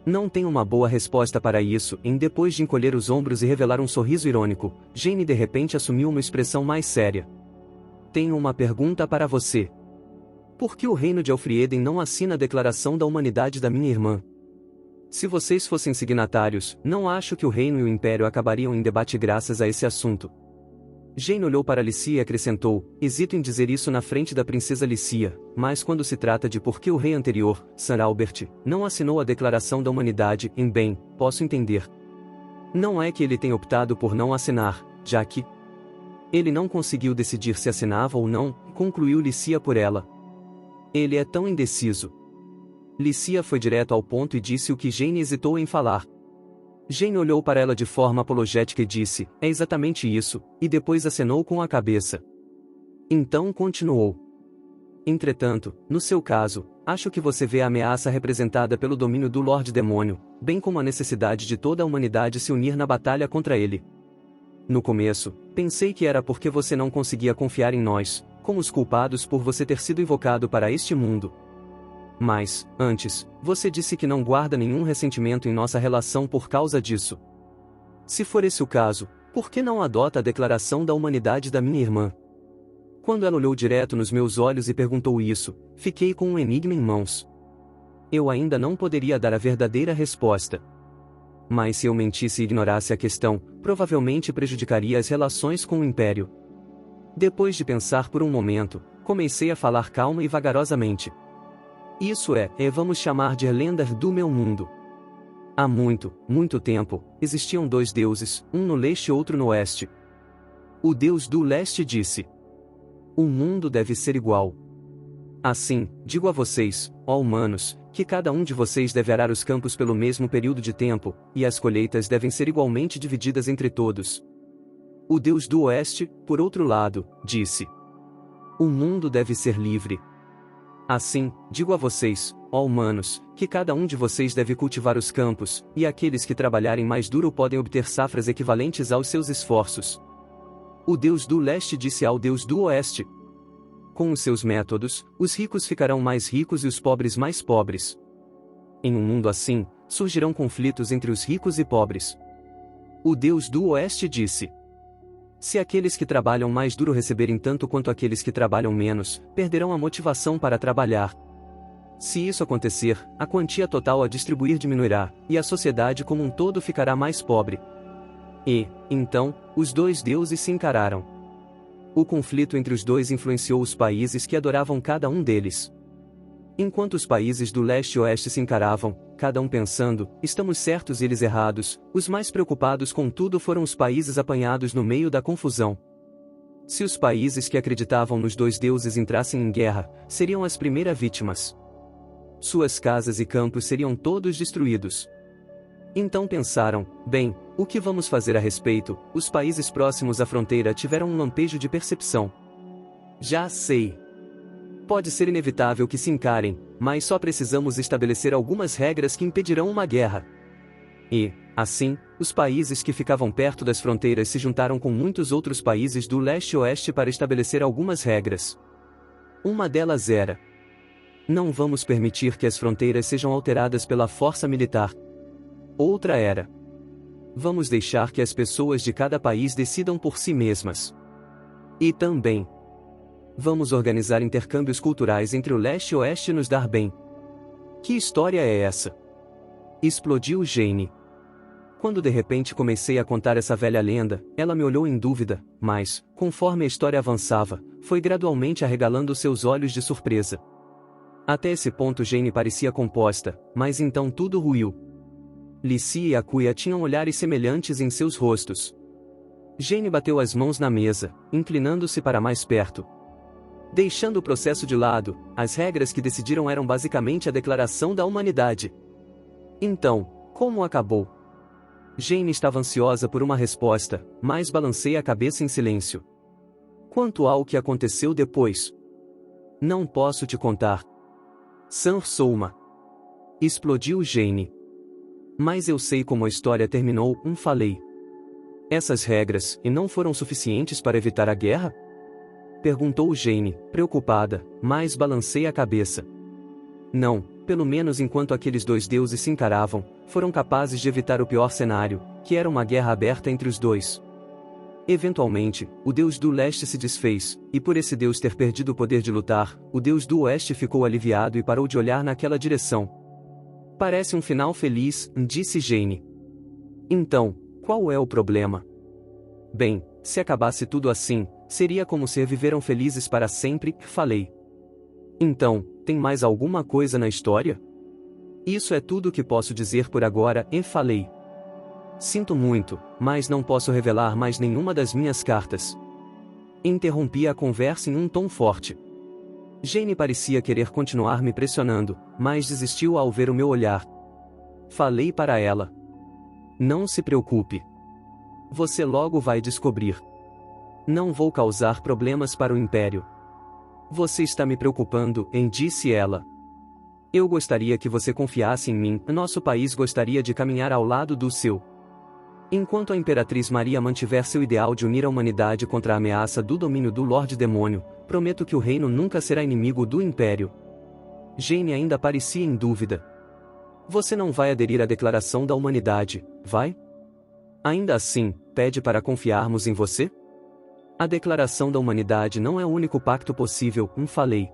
Não tenho uma boa resposta para isso, depois de encolher os ombros e revelar um sorriso irônico, Jane de repente assumiu uma expressão mais séria. Tenho uma pergunta para você. Por que o reino de Elfrieden não assina a Declaração da Humanidade da minha irmã? Se vocês fossem signatários, não acho que o reino e o Império acabariam em debate graças a esse assunto. Jane olhou para Alicia e acrescentou: hesito em dizer isso na frente da princesa Alicia, mas quando se trata de por que o rei anterior, Sir Albert, não assinou a Declaração da Humanidade, em bem, posso entender. Não é que ele tenha optado por não assinar, já que ele não conseguiu decidir se assinava ou não, concluiu Alicia por ela. Ele é tão indeciso. Alicia foi direto ao ponto e disse o que Jane hesitou em falar. Jane olhou para ela de forma apologética e disse: é exatamente isso, e depois acenou com a cabeça. Então continuou. Entretanto, no seu caso, acho que você vê a ameaça representada pelo domínio do Lorde Demônio, bem como a necessidade de toda a humanidade se unir na batalha contra ele. No começo, pensei que era porque você não conseguia confiar em nós, como os culpados por você ter sido invocado para este mundo. Mas, antes, você disse que não guarda nenhum ressentimento em nossa relação por causa disso. Se for esse o caso, por que não adota a Declaração da Humanidade da minha irmã? Quando ela olhou direto nos meus olhos e perguntou isso, fiquei com um enigma em mãos. Eu ainda não poderia dar a verdadeira resposta. Mas se eu mentisse e ignorasse a questão, provavelmente prejudicaria as relações com o Império. Depois de pensar por um momento, comecei a falar calma e vagarosamente. Isso vamos chamar de lenda do meu mundo. Há muito, muito tempo, existiam dois deuses, um no leste e outro no oeste. O deus do leste disse: o mundo deve ser igual. Assim, digo a vocês, ó humanos, que cada um de vocês deve arar os campos pelo mesmo período de tempo, e as colheitas devem ser igualmente divididas entre todos. O deus do oeste, por outro lado, disse: o mundo deve ser livre. Assim, digo a vocês, ó humanos, que cada um de vocês deve cultivar os campos, e aqueles que trabalharem mais duro podem obter safras equivalentes aos seus esforços. O deus do leste disse ao deus do oeste: com os seus métodos, os ricos ficarão mais ricos e os pobres mais pobres. Em um mundo assim, surgirão conflitos entre os ricos e pobres. O deus do oeste disse: se aqueles que trabalham mais duro receberem tanto quanto aqueles que trabalham menos, perderão a motivação para trabalhar. Se isso acontecer, a quantia total a distribuir diminuirá, e a sociedade como um todo ficará mais pobre. E, então, os dois deuses se encararam. O conflito entre os dois influenciou os países que adoravam cada um deles. Enquanto os países do leste e oeste se encaravam, cada um pensando, estamos certos e eles errados, os mais preocupados com tudo foram os países apanhados no meio da confusão. Se os países que acreditavam nos dois deuses entrassem em guerra, seriam as primeiras vítimas. Suas casas e campos seriam todos destruídos. Então pensaram: bem, o que vamos fazer a respeito? Os países próximos à fronteira tiveram um lampejo de percepção. Já sei. Pode ser inevitável que se encarem, mas só precisamos estabelecer algumas regras que impedirão uma guerra. E, assim, os países que ficavam perto das fronteiras se juntaram com muitos outros países do leste e oeste para estabelecer algumas regras. Uma delas era: não vamos permitir que as fronteiras sejam alteradas pela força militar. Outra era: vamos deixar que as pessoas de cada país decidam por si mesmas. E também: vamos organizar intercâmbios culturais entre o leste e o oeste e nos dar bem. Que história é essa? Explodiu Jane. Quando de repente comecei a contar essa velha lenda, ela me olhou em dúvida, mas, conforme a história avançava, foi gradualmente arregalando seus olhos de surpresa. Até esse ponto Jane parecia composta, mas então tudo ruiu. Alicia e Akuya tinham olhares semelhantes em seus rostos. Jane bateu as mãos na mesa, inclinando-se para mais perto. Deixando o processo de lado, as regras que decidiram eram basicamente a Declaração da Humanidade. Então, como acabou? Jane estava ansiosa por uma resposta, mas balancei a cabeça em silêncio. Quanto ao que aconteceu depois? Não posso te contar. Sir Souma. Explodiu Jane. Mas eu sei como a história terminou, falei. Essas regras, e não foram suficientes para evitar a guerra? Perguntou Jane, preocupada, mas balancei a cabeça. Não, pelo menos enquanto aqueles dois deuses se encaravam, foram capazes de evitar o pior cenário, que era uma guerra aberta entre os dois. Eventualmente, o deus do leste se desfez, e por esse deus ter perdido o poder de lutar, o deus do oeste ficou aliviado e parou de olhar naquela direção. Parece um final feliz, disse Jane. Então, qual é o problema? Bem, Se acabasse tudo assim, seria como ser viveram felizes para sempre, falei. Então, tem mais alguma coisa na história? Isso é tudo que posso dizer por agora, falei. Sinto muito, mas não posso revelar mais nenhuma das minhas cartas. Interrompi a conversa em um tom forte. Jane parecia querer continuar me pressionando, mas desistiu ao ver o meu olhar. Falei para ela. Não se preocupe. Você logo vai descobrir. Não vou causar problemas para o Império. Você está me preocupando, disse ela. Eu gostaria que você confiasse em mim, nosso país gostaria de caminhar ao lado do seu. Enquanto a Imperatriz Maria mantiver seu ideal de unir a humanidade contra a ameaça do domínio do Lorde Demônio, prometo que o reino nunca será inimigo do Império. Jane ainda parecia em dúvida. Você não vai aderir à Declaração da Humanidade, vai? Ainda assim, pede para confiarmos em você? A Declaração da Humanidade não é o único pacto possível, falei.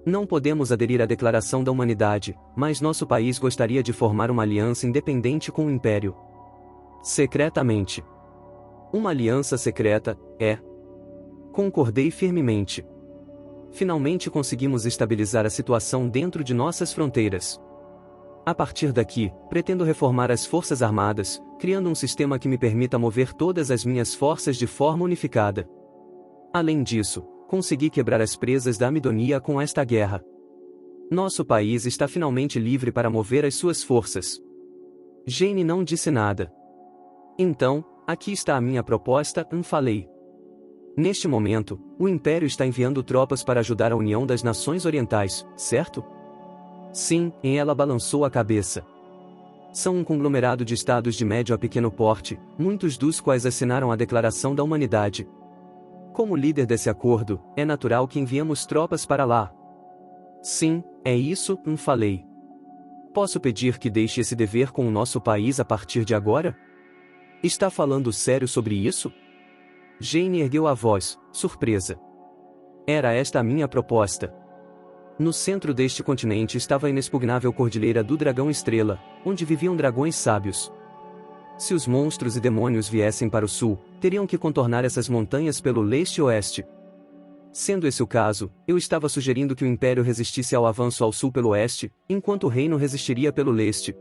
Não podemos aderir à Declaração da Humanidade, mas nosso país gostaria de formar uma aliança independente com o Império. Secretamente. Uma aliança secreta, Concordei firmemente. Finalmente conseguimos estabilizar a situação dentro de nossas fronteiras. A partir daqui, pretendo reformar as Forças Armadas, criando um sistema que me permita mover todas as minhas forças de forma unificada. Além disso, consegui quebrar as presas da Amidonia com esta guerra. Nosso país está finalmente livre para mover as suas forças. Jane não disse nada. Então, aqui está a minha proposta, falei. Neste momento, o Império está enviando tropas para ajudar a União das Nações Orientais, certo? Sim, ela balançou a cabeça. São um conglomerado de estados de médio a pequeno porte, muitos dos quais assinaram a Declaração da Humanidade. Como líder desse acordo, é natural que enviemos tropas para lá. Sim, é isso, falei. Posso pedir que deixe esse dever com o nosso país a partir de agora? Está falando sério sobre isso? Jane ergueu a voz, surpresa. Era esta a minha proposta. No centro deste continente estava a inexpugnável Cordilheira do Dragão Estrela, onde viviam dragões sábios. Se os monstros e demônios viessem para o sul, teriam que contornar essas montanhas pelo leste e oeste. Sendo esse o caso, eu estava sugerindo que o Império resistisse ao avanço ao sul pelo oeste, enquanto o reino resistiria pelo leste.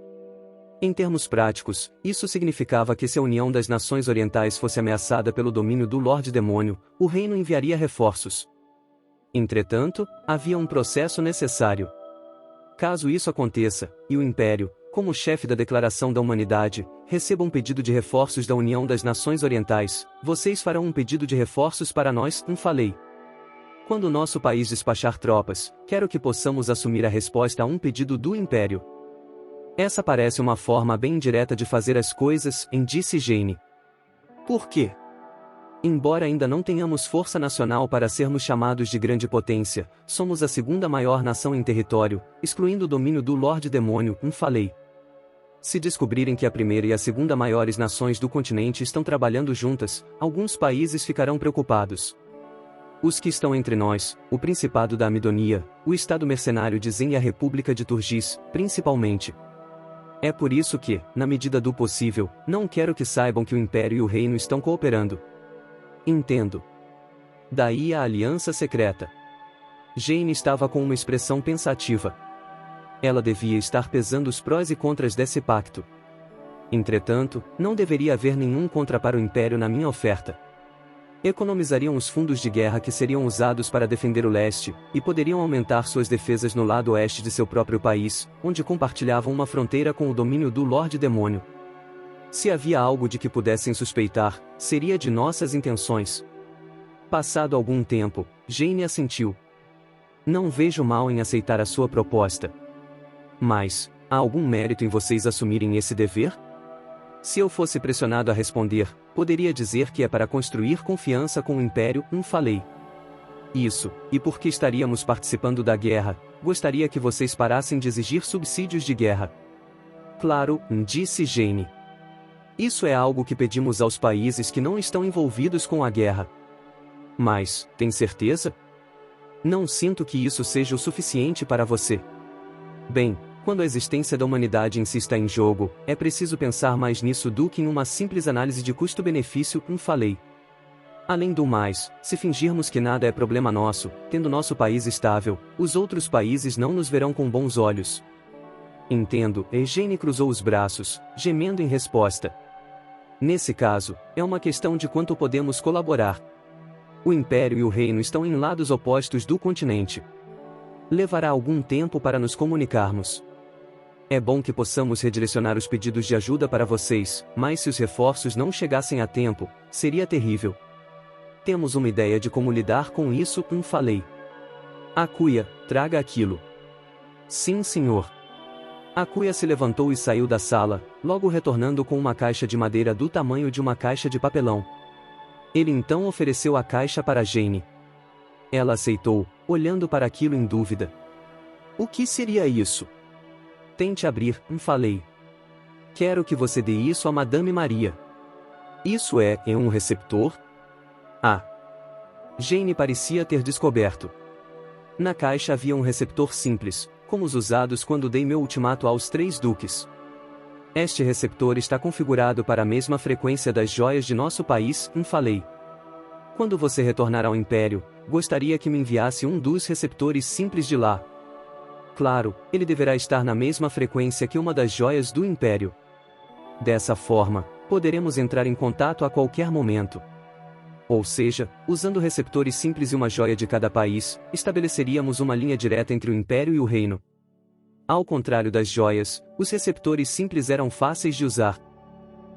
Em termos práticos, isso significava que se a União das Nações Orientais fosse ameaçada pelo domínio do Lorde Demônio, o reino enviaria reforços. Entretanto, havia um processo necessário. Caso isso aconteça, e o Império, como chefe da Declaração da Humanidade, receba um pedido de reforços da União das Nações Orientais, vocês farão um pedido de reforços para nós, falei. Quando nosso país despachar tropas, quero que possamos assumir a resposta a um pedido do Império. Essa parece uma forma bem direta de fazer as coisas, disse Jane. Por quê? Embora ainda não tenhamos força nacional para sermos chamados de grande potência, somos a segunda maior nação em território, excluindo o domínio do Lorde Demônio, falei. Se descobrirem que a primeira e a segunda maiores nações do continente estão trabalhando juntas, alguns países ficarão preocupados. Os que estão entre nós, o Principado da Amidonia, o Estado Mercenário de Zen e a República de Turgis, principalmente. É por isso que, na medida do possível, não quero que saibam que o Império e o Reino estão cooperando. Entendo. Daí a aliança secreta. Jane estava com uma expressão pensativa. Ela devia estar pesando os prós e contras desse pacto. Entretanto, não deveria haver nenhum contra para o Império na minha oferta. Economizariam os fundos de guerra que seriam usados para defender o leste, e poderiam aumentar suas defesas no lado oeste de seu próprio país, onde compartilhavam uma fronteira com o domínio do Lorde Demônio. Se havia algo de que pudessem suspeitar, seria de nossas intenções. Passado algum tempo, Jane assentiu. Não vejo mal em aceitar a sua proposta. Mas, há algum mérito em vocês assumirem esse dever? Se eu fosse pressionado a responder, poderia dizer que é para construir confiança com o Império, falei. Isso, e porque estaríamos participando da guerra, gostaria que vocês parassem de exigir subsídios de guerra. Claro, disse Jane. Isso é algo que pedimos aos países que não estão envolvidos com a guerra. Mas, tem certeza? Não sinto que isso seja o suficiente para você. Bem, quando a existência da humanidade em si está em jogo, é preciso pensar mais nisso do que em uma simples análise de custo-benefício, falei. Além do mais, se fingirmos que nada é problema nosso, tendo nosso país estável, os outros países não nos verão com bons olhos. Entendo, Eugênie cruzou os braços, gemendo em resposta. Nesse caso, é uma questão de quanto podemos colaborar. O Império e o Reino estão em lados opostos do continente. Levará algum tempo para nos comunicarmos. É bom que possamos redirecionar os pedidos de ajuda para vocês, mas se os reforços não chegassem a tempo, seria terrível. Temos uma ideia de como lidar com isso, falei. Akuya, traga aquilo. Sim, senhor. Akuya se levantou e saiu da sala, logo retornando com uma caixa de madeira do tamanho de uma caixa de papelão. Ele então ofereceu a caixa para Jane. Ela aceitou, olhando para aquilo em dúvida. O que seria isso? Tente abrir, falei. Quero que você dê isso a Madame Maria. Isso é um receptor? Ah! Jane parecia ter descoberto. Na caixa havia um receptor simples, como os usados quando dei meu ultimato aos 3 duques. Este receptor está configurado para a mesma frequência das joias de nosso país, falei. Quando você retornar ao Império, gostaria que me enviasse um dos receptores simples de lá. Claro, ele deverá estar na mesma frequência que uma das joias do Império. Dessa forma, poderemos entrar em contato a qualquer momento. Ou seja, usando receptores simples e uma joia de cada país, estabeleceríamos uma linha direta entre o Império e o Reino. Ao contrário das joias, os receptores simples eram fáceis de usar.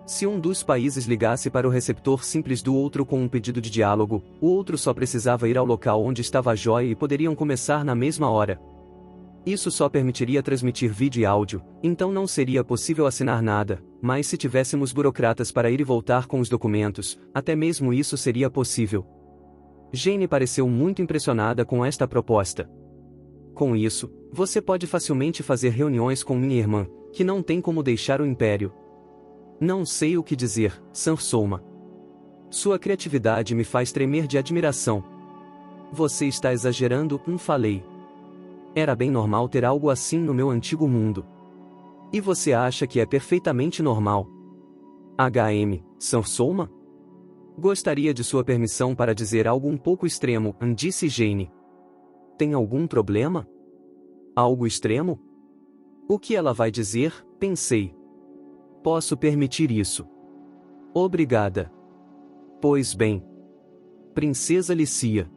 Se um dos países ligasse para o receptor simples do outro com um pedido de diálogo, o outro só precisava ir ao local onde estava a joia e poderiam começar na mesma hora. Isso só permitiria transmitir vídeo e áudio, então não seria possível assinar nada, mas se tivéssemos burocratas para ir e voltar com os documentos, até mesmo isso seria possível. Jane pareceu muito impressionada com esta proposta. Com isso, você pode facilmente fazer reuniões com minha irmã, que não tem como deixar o Império. Não sei o que dizer, Sansoma. Sua criatividade me faz tremer de admiração. Você está exagerando, falei. Era bem normal ter algo assim no meu antigo mundo. E você acha que é perfeitamente normal? Sansoma? Gostaria de sua permissão para dizer algo um pouco extremo, disse Jane. Tem algum problema? Algo extremo? O que ela vai dizer? Pensei. Posso permitir isso. Obrigada. Pois bem. Princesa Lícia.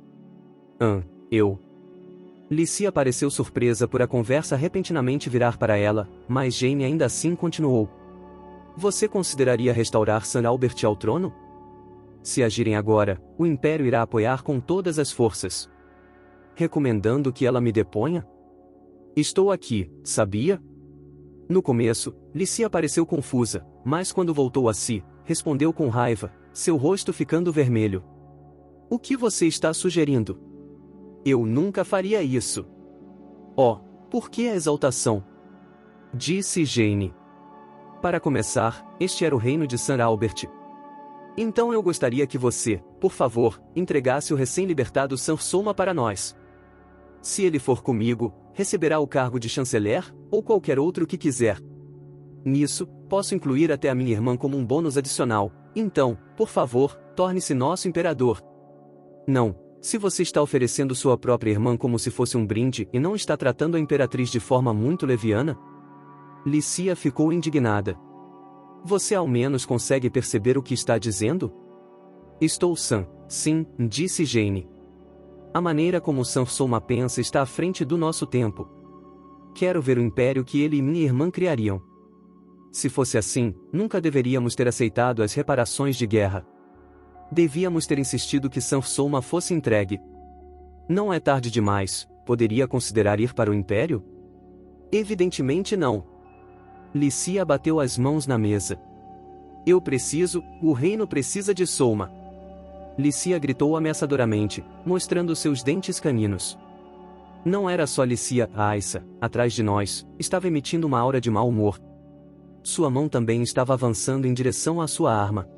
Lícia pareceu surpresa por a conversa repentinamente virar para ela, mas Jane ainda assim continuou. Você consideraria restaurar Sir Albert ao trono? Se agirem agora, o Império irá apoiar com todas as forças. Recomendando que ela me deponha? Estou aqui, sabia? No começo, Lícia pareceu confusa, mas quando voltou a si, respondeu com raiva, seu rosto ficando vermelho. O que você está sugerindo? Eu nunca faria isso. Oh, por que a exaltação? Disse Jane. Para começar, este era o reino de Sir Albert. Então eu gostaria que você, por favor, entregasse o recém-libertado Sansoma para nós. Se ele for comigo, receberá o cargo de chanceler, ou qualquer outro que quiser. Nisso, posso incluir até a minha irmã como um bônus adicional, então, por favor, torne-se nosso imperador. Não. Se você está oferecendo sua própria irmã como se fosse um brinde e não está tratando a imperatriz de forma muito leviana? Lícia ficou indignada. Você ao menos consegue perceber o que está dizendo? Estou sã, sim, disse Jane. A maneira como Sansoma pensa está à frente do nosso tempo. Quero ver o império que ele e minha irmã criariam. Se fosse assim, nunca deveríamos ter aceitado as reparações de guerra. Devíamos ter insistido que Sansoma fosse entregue. Não é tarde demais, poderia considerar ir para o Império? Evidentemente não. Lícia bateu as mãos na mesa. O reino precisa de Soma. Lícia gritou ameaçadoramente, mostrando seus dentes caninos. Não era só Lícia, Aissa, atrás de nós, estava emitindo uma aura de mau humor. Sua mão também estava avançando em direção à sua arma.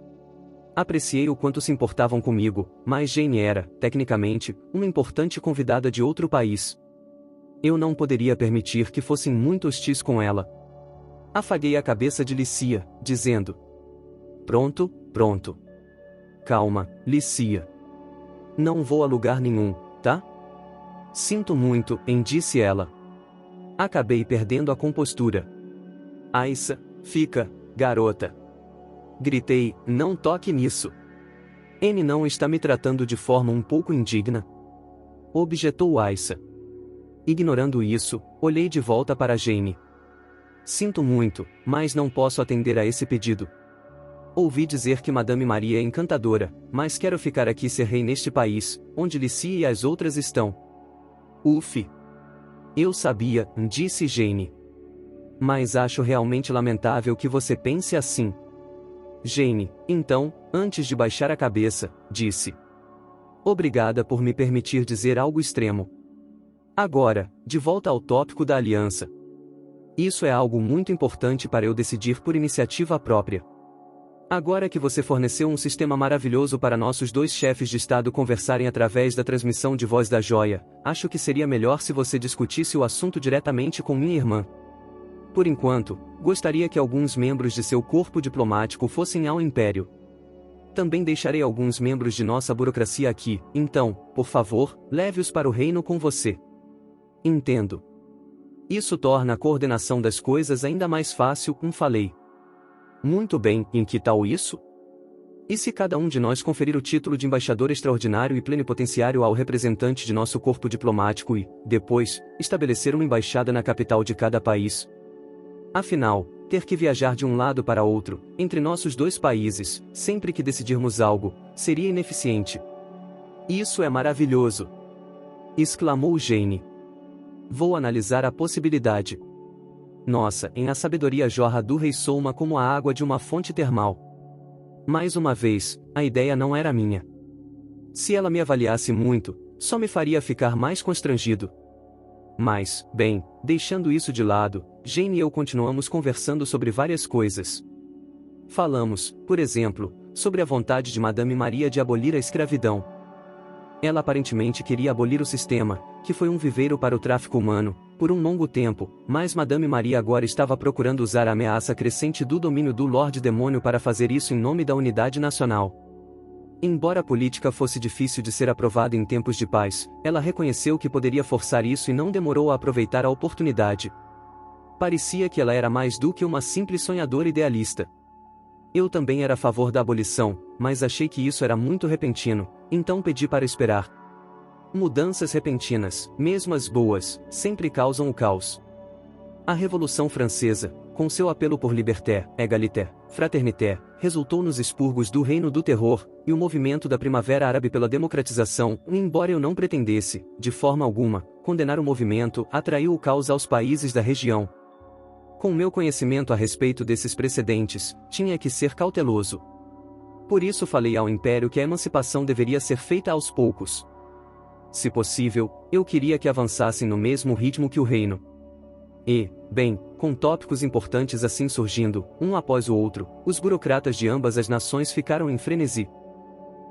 Apreciei o quanto se importavam comigo, mas Jane era, tecnicamente, uma importante convidada de outro país. Eu não poderia permitir que fossem muito hostis com ela. Afaguei a cabeça de Lícia, dizendo: Pronto. Calma, Licia. Não vou a lugar nenhum, tá? Sinto muito, disse ela. Acabei perdendo a compostura. Aissa, fica, garota. Gritei, não toque nisso. N não está me tratando de forma um pouco indigna? Objetou Aissa. Ignorando isso, olhei de volta para Jane. Sinto muito, mas não posso atender a esse pedido. Ouvi dizer que Madame Maria é encantadora, mas quero ficar aqui e ser rei neste país, onde Licia e as outras estão. Uf! Eu sabia, disse Jane. Mas acho realmente lamentável que você pense assim. Jane, então, antes de baixar a cabeça, disse. Obrigada por me permitir dizer algo extremo. Agora, de volta ao tópico da aliança. Isso é algo muito importante para eu decidir por iniciativa própria. Agora que você forneceu um sistema maravilhoso para nossos dois chefes de Estado conversarem através da transmissão de voz da joia, acho que seria melhor se você discutisse o assunto diretamente com minha irmã. Por enquanto, gostaria que alguns membros de seu corpo diplomático fossem ao Império. Também deixarei alguns membros de nossa burocracia aqui, então, por favor, leve-os para o reino com você. Entendo. Isso torna a coordenação das coisas ainda mais fácil, falei. Muito bem, em que tal isso? E se cada um de nós conferir o título de embaixador extraordinário e plenipotenciário ao representante de nosso corpo diplomático e, depois, estabelecer uma embaixada na capital de cada país? Afinal, ter que viajar de um lado para outro, entre nossos dois países, sempre que decidirmos algo, seria ineficiente. Isso é maravilhoso! Exclamou Jane. Vou analisar a possibilidade. Nossa, a sabedoria jorra do rei Souma como a água de uma fonte termal. Mais uma vez, a ideia não era minha. Se ela me avaliasse muito, só me faria ficar mais constrangido. Mas, bem, deixando isso de lado, Jane e eu continuamos conversando sobre várias coisas. Falamos, por exemplo, sobre a vontade de Madame Maria de abolir a escravidão. Ela aparentemente queria abolir o sistema, que foi um viveiro para o tráfico humano, por um longo tempo, mas Madame Maria agora estava procurando usar a ameaça crescente do domínio do Lorde Demônio para fazer isso em nome da unidade nacional. Embora a política fosse difícil de ser aprovada em tempos de paz, ela reconheceu que poderia forçar isso e não demorou a aproveitar a oportunidade. Parecia que ela era mais do que uma simples sonhadora idealista. Eu também era a favor da abolição, mas achei que isso era muito repentino, então pedi para esperar. Mudanças repentinas, mesmo as boas, sempre causam o caos. A Revolução Francesa, com seu apelo por liberté, égalité, fraternité, resultou nos expurgos do Reino do Terror, e o movimento da Primavera Árabe pela democratização, embora eu não pretendesse, de forma alguma, condenar o movimento, atraiu o caos aos países da região. Com meu conhecimento a respeito desses precedentes, tinha que ser cauteloso. Por isso falei ao Império que a emancipação deveria ser feita aos poucos. Se possível, eu queria que avançassem no mesmo ritmo que o reino. E, bem, com tópicos importantes assim surgindo, um após o outro, os burocratas de ambas as nações ficaram em frenesi.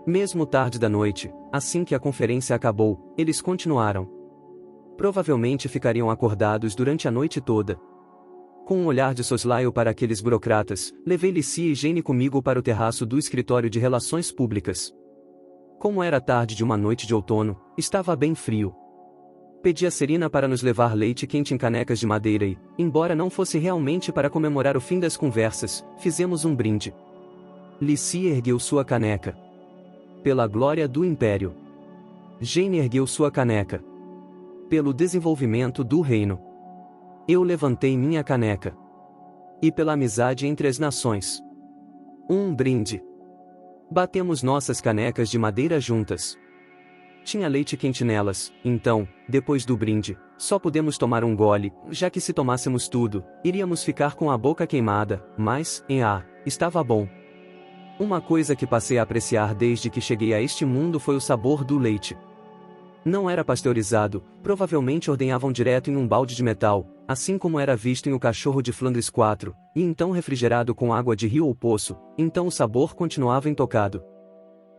Mesmo tarde da noite, assim que a conferência acabou, eles continuaram. Provavelmente ficariam acordados durante a noite toda. Com um olhar de soslaio para aqueles burocratas, levei Licia e Jane comigo para o terraço do escritório de relações públicas. Como era tarde de uma noite de outono, estava bem frio. Pedi a Serina para nos levar leite quente em canecas de madeira e, embora não fosse realmente para comemorar o fim das conversas, fizemos um brinde. Licia ergueu sua caneca. Pela glória do Império. Jane ergueu sua caneca. Pelo desenvolvimento do reino. Eu levantei minha caneca. E pela amizade entre as nações. Um brinde. Batemos nossas canecas de madeira juntas. Tinha leite quente nelas, então, depois do brinde, só pudemos tomar um gole, já que se tomássemos tudo, iríamos ficar com a boca queimada, mas, estava bom. Uma coisa que passei a apreciar desde que cheguei a este mundo foi o sabor do leite. Não era pasteurizado, provavelmente ordenhavam direto em um balde de metal, assim como era visto em O Cachorro de Flandres 4, e então refrigerado com água de rio ou poço, então o sabor continuava intocado.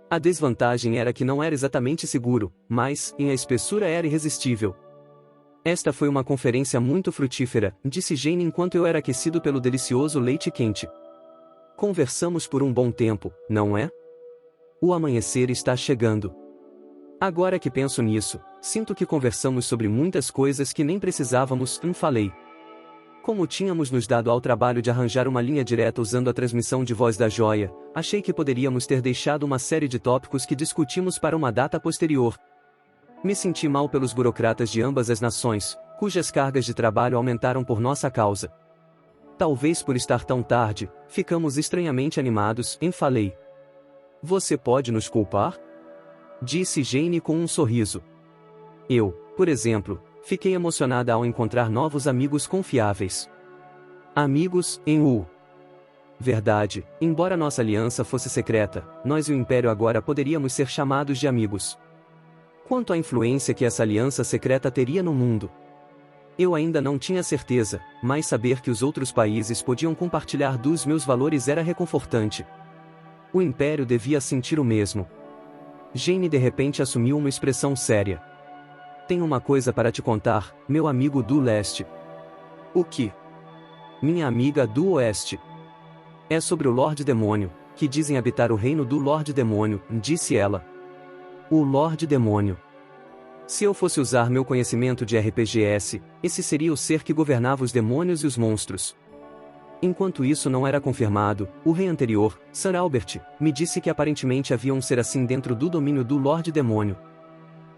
A desvantagem era que não era exatamente seguro, mas, em a espessura era irresistível. Esta foi uma conferência muito frutífera, disse Jane enquanto eu era aquecido pelo delicioso leite quente. Conversamos por um bom tempo, não é? O amanhecer está chegando. Agora que penso nisso, sinto que conversamos sobre muitas coisas que nem precisávamos, falei. Como tínhamos nos dado ao trabalho de arranjar uma linha direta usando a transmissão de voz da joia, achei que poderíamos ter deixado uma série de tópicos que discutimos para uma data posterior. Me senti mal pelos burocratas de ambas as nações, cujas cargas de trabalho aumentaram por nossa causa. Talvez por estar tão tarde, ficamos estranhamente animados, falei. Você pode nos culpar? Disse Jane com um sorriso. Eu, por exemplo, fiquei emocionada ao encontrar novos amigos confiáveis. Amigos, Verdade, embora nossa aliança fosse secreta, nós e o Império agora poderíamos ser chamados de amigos. Quanto à influência que essa aliança secreta teria no mundo? Eu ainda não tinha certeza, mas saber que os outros países podiam compartilhar dos meus valores era reconfortante. O Império devia sentir o mesmo. Jane de repente assumiu uma expressão séria. Tenho uma coisa para te contar, meu amigo do leste. O que? Minha amiga do oeste. É sobre o Lorde Demônio, que dizem habitar o reino do Lorde Demônio, disse ela. O Lorde Demônio. Se eu fosse usar meu conhecimento de RPGs, esse seria o ser que governava os demônios e os monstros. Enquanto isso não era confirmado, o rei anterior, Sir Albert, me disse que aparentemente havia um ser assim dentro do domínio do Lorde Demônio.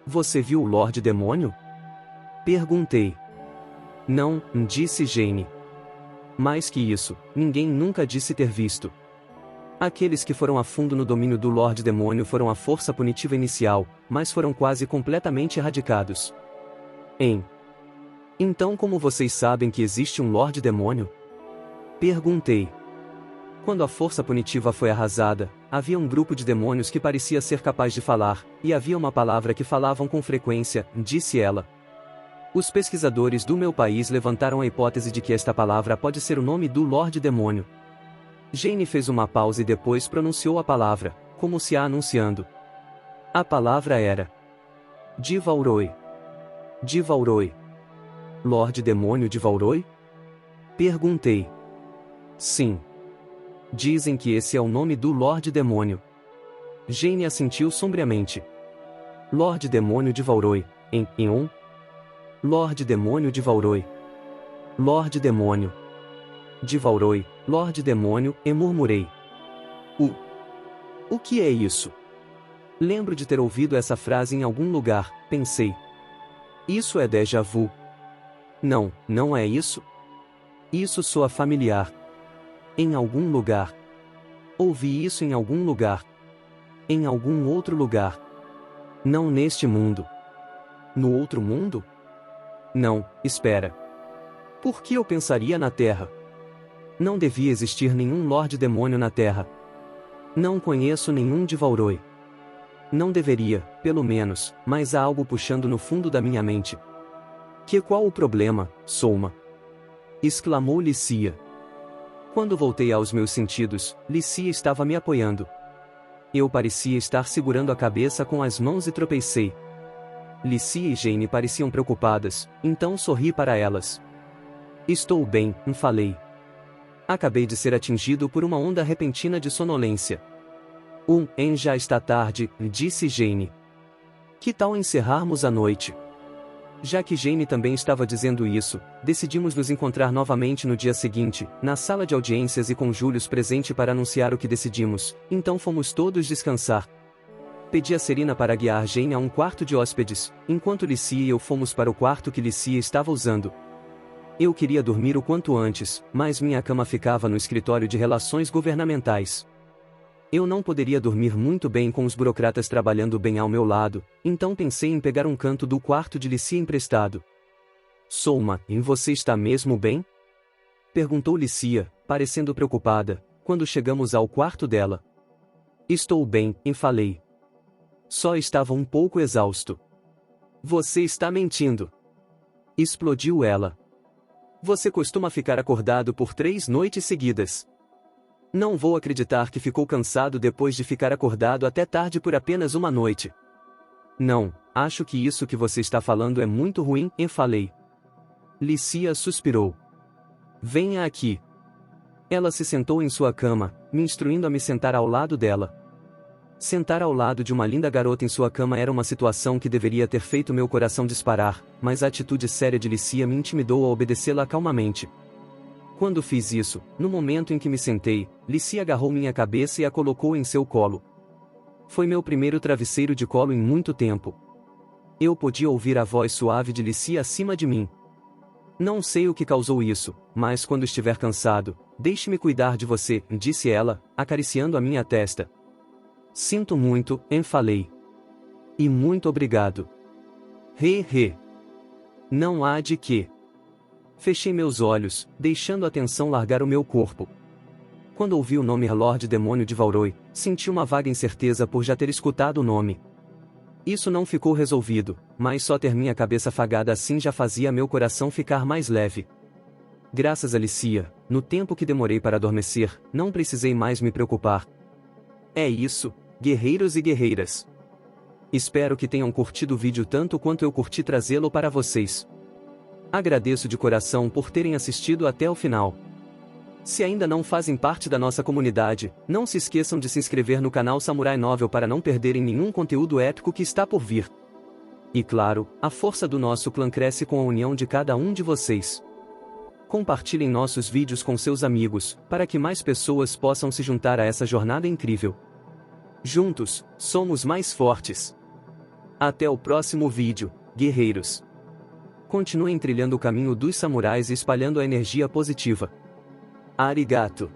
Você viu o Lorde Demônio? Perguntei. Não, disse Jane. Mais que isso, ninguém nunca disse ter visto. Aqueles que foram a fundo no domínio do Lorde Demônio foram a força punitiva inicial, mas foram quase completamente erradicados. Então como vocês sabem que existe um Lorde Demônio? Perguntei. Quando a força punitiva foi arrasada, havia um grupo de demônios que parecia ser capaz de falar, e havia uma palavra que falavam com frequência, disse ela. Os pesquisadores do meu país levantaram a hipótese de que esta palavra pode ser o nome do Lorde Demônio. Jane fez uma pausa e depois pronunciou a palavra, como se a anunciando. A palavra era de Valroi. De Valroi. Lorde Demônio de Valroi? Perguntei. Sim. Dizem que esse é o nome do Lorde Demônio. Jane assentiu sombriamente. Lorde Demônio de Valroi, Lorde Demônio de Valroi. Lorde Demônio. De Valroi, Lorde Demônio, murmurei. O que é isso? Lembro de ter ouvido essa frase em algum lugar, pensei. Isso é déjà vu. Não, não é isso? Isso soa familiar. Em algum lugar. Ouvi isso em algum lugar. Em algum outro lugar. Não neste mundo. No outro mundo? Não, espera. Por que eu pensaria na Terra? Não devia existir nenhum Lorde Demônio na Terra. Não conheço nenhum de Valroi. Não deveria, pelo menos, mas há algo puxando no fundo da minha mente. Qual o problema, Souma? Exclamou Licia. Quando voltei aos meus sentidos, Licia estava me apoiando. Eu parecia estar segurando a cabeça com as mãos e tropecei. Licia e Jane pareciam preocupadas, então sorri para elas. Estou bem, falei. Acabei de ser atingido por uma onda repentina de sonolência. Já está tarde, disse Jane. Que tal encerrarmos a noite? Já que Jane também estava dizendo isso, decidimos nos encontrar novamente no dia seguinte, na sala de audiências e com Julius presente para anunciar o que decidimos, então fomos todos descansar. Pedi a Serena para guiar Jane a um quarto de hóspedes, enquanto Licia e eu fomos para o quarto que Licia estava usando. Eu queria dormir o quanto antes, mas minha cama ficava no escritório de relações governamentais. Eu não poderia dormir muito bem com os burocratas trabalhando bem ao meu lado, então pensei em pegar um canto do quarto de Licia emprestado. Souma, você está mesmo bem? Perguntou Licia, parecendo preocupada, quando chegamos ao quarto dela. Estou bem, falei. Só estava um pouco exausto. Você está mentindo. Explodiu ela. Você costuma ficar acordado por 3 noites seguidas. Não vou acreditar que ficou cansado depois de ficar acordado até tarde por apenas uma noite. Não, acho que isso que você está falando é muito ruim, falei. Licia suspirou. Venha aqui. Ela se sentou em sua cama, me instruindo a me sentar ao lado dela. Sentar ao lado de uma linda garota em sua cama era uma situação que deveria ter feito meu coração disparar, mas a atitude séria de Licia me intimidou a obedecê-la calmamente. Quando fiz isso, no momento em que me sentei, Licia agarrou minha cabeça e a colocou em seu colo. Foi meu primeiro travesseiro de colo em muito tempo. Eu podia ouvir a voz suave de Licia acima de mim. Não sei o que causou isso, mas quando estiver cansado, deixe-me cuidar de você, disse ela, acariciando a minha testa. Sinto muito, falei. E muito obrigado. Não há de quê. Fechei meus olhos, deixando a tensão largar o meu corpo. Quando ouvi o nome Lord Demônio de Valroi, senti uma vaga incerteza por já ter escutado o nome. Isso não ficou resolvido, mas só ter minha cabeça afagada assim já fazia meu coração ficar mais leve. Graças a Licia, no tempo que demorei para adormecer, não precisei mais me preocupar. É isso, guerreiros e guerreiras. Espero que tenham curtido o vídeo tanto quanto eu curti trazê-lo para vocês. Agradeço de coração por terem assistido até o final. Se ainda não fazem parte da nossa comunidade, não se esqueçam de se inscrever no canal Samurai Novel para não perderem nenhum conteúdo épico que está por vir. E claro, a força do nosso clã cresce com a união de cada um de vocês. Compartilhem nossos vídeos com seus amigos, para que mais pessoas possam se juntar a essa jornada incrível. Juntos, somos mais fortes. Até o próximo vídeo, guerreiros. Continuem trilhando o caminho dos samurais e espalhando a energia positiva. Arigato.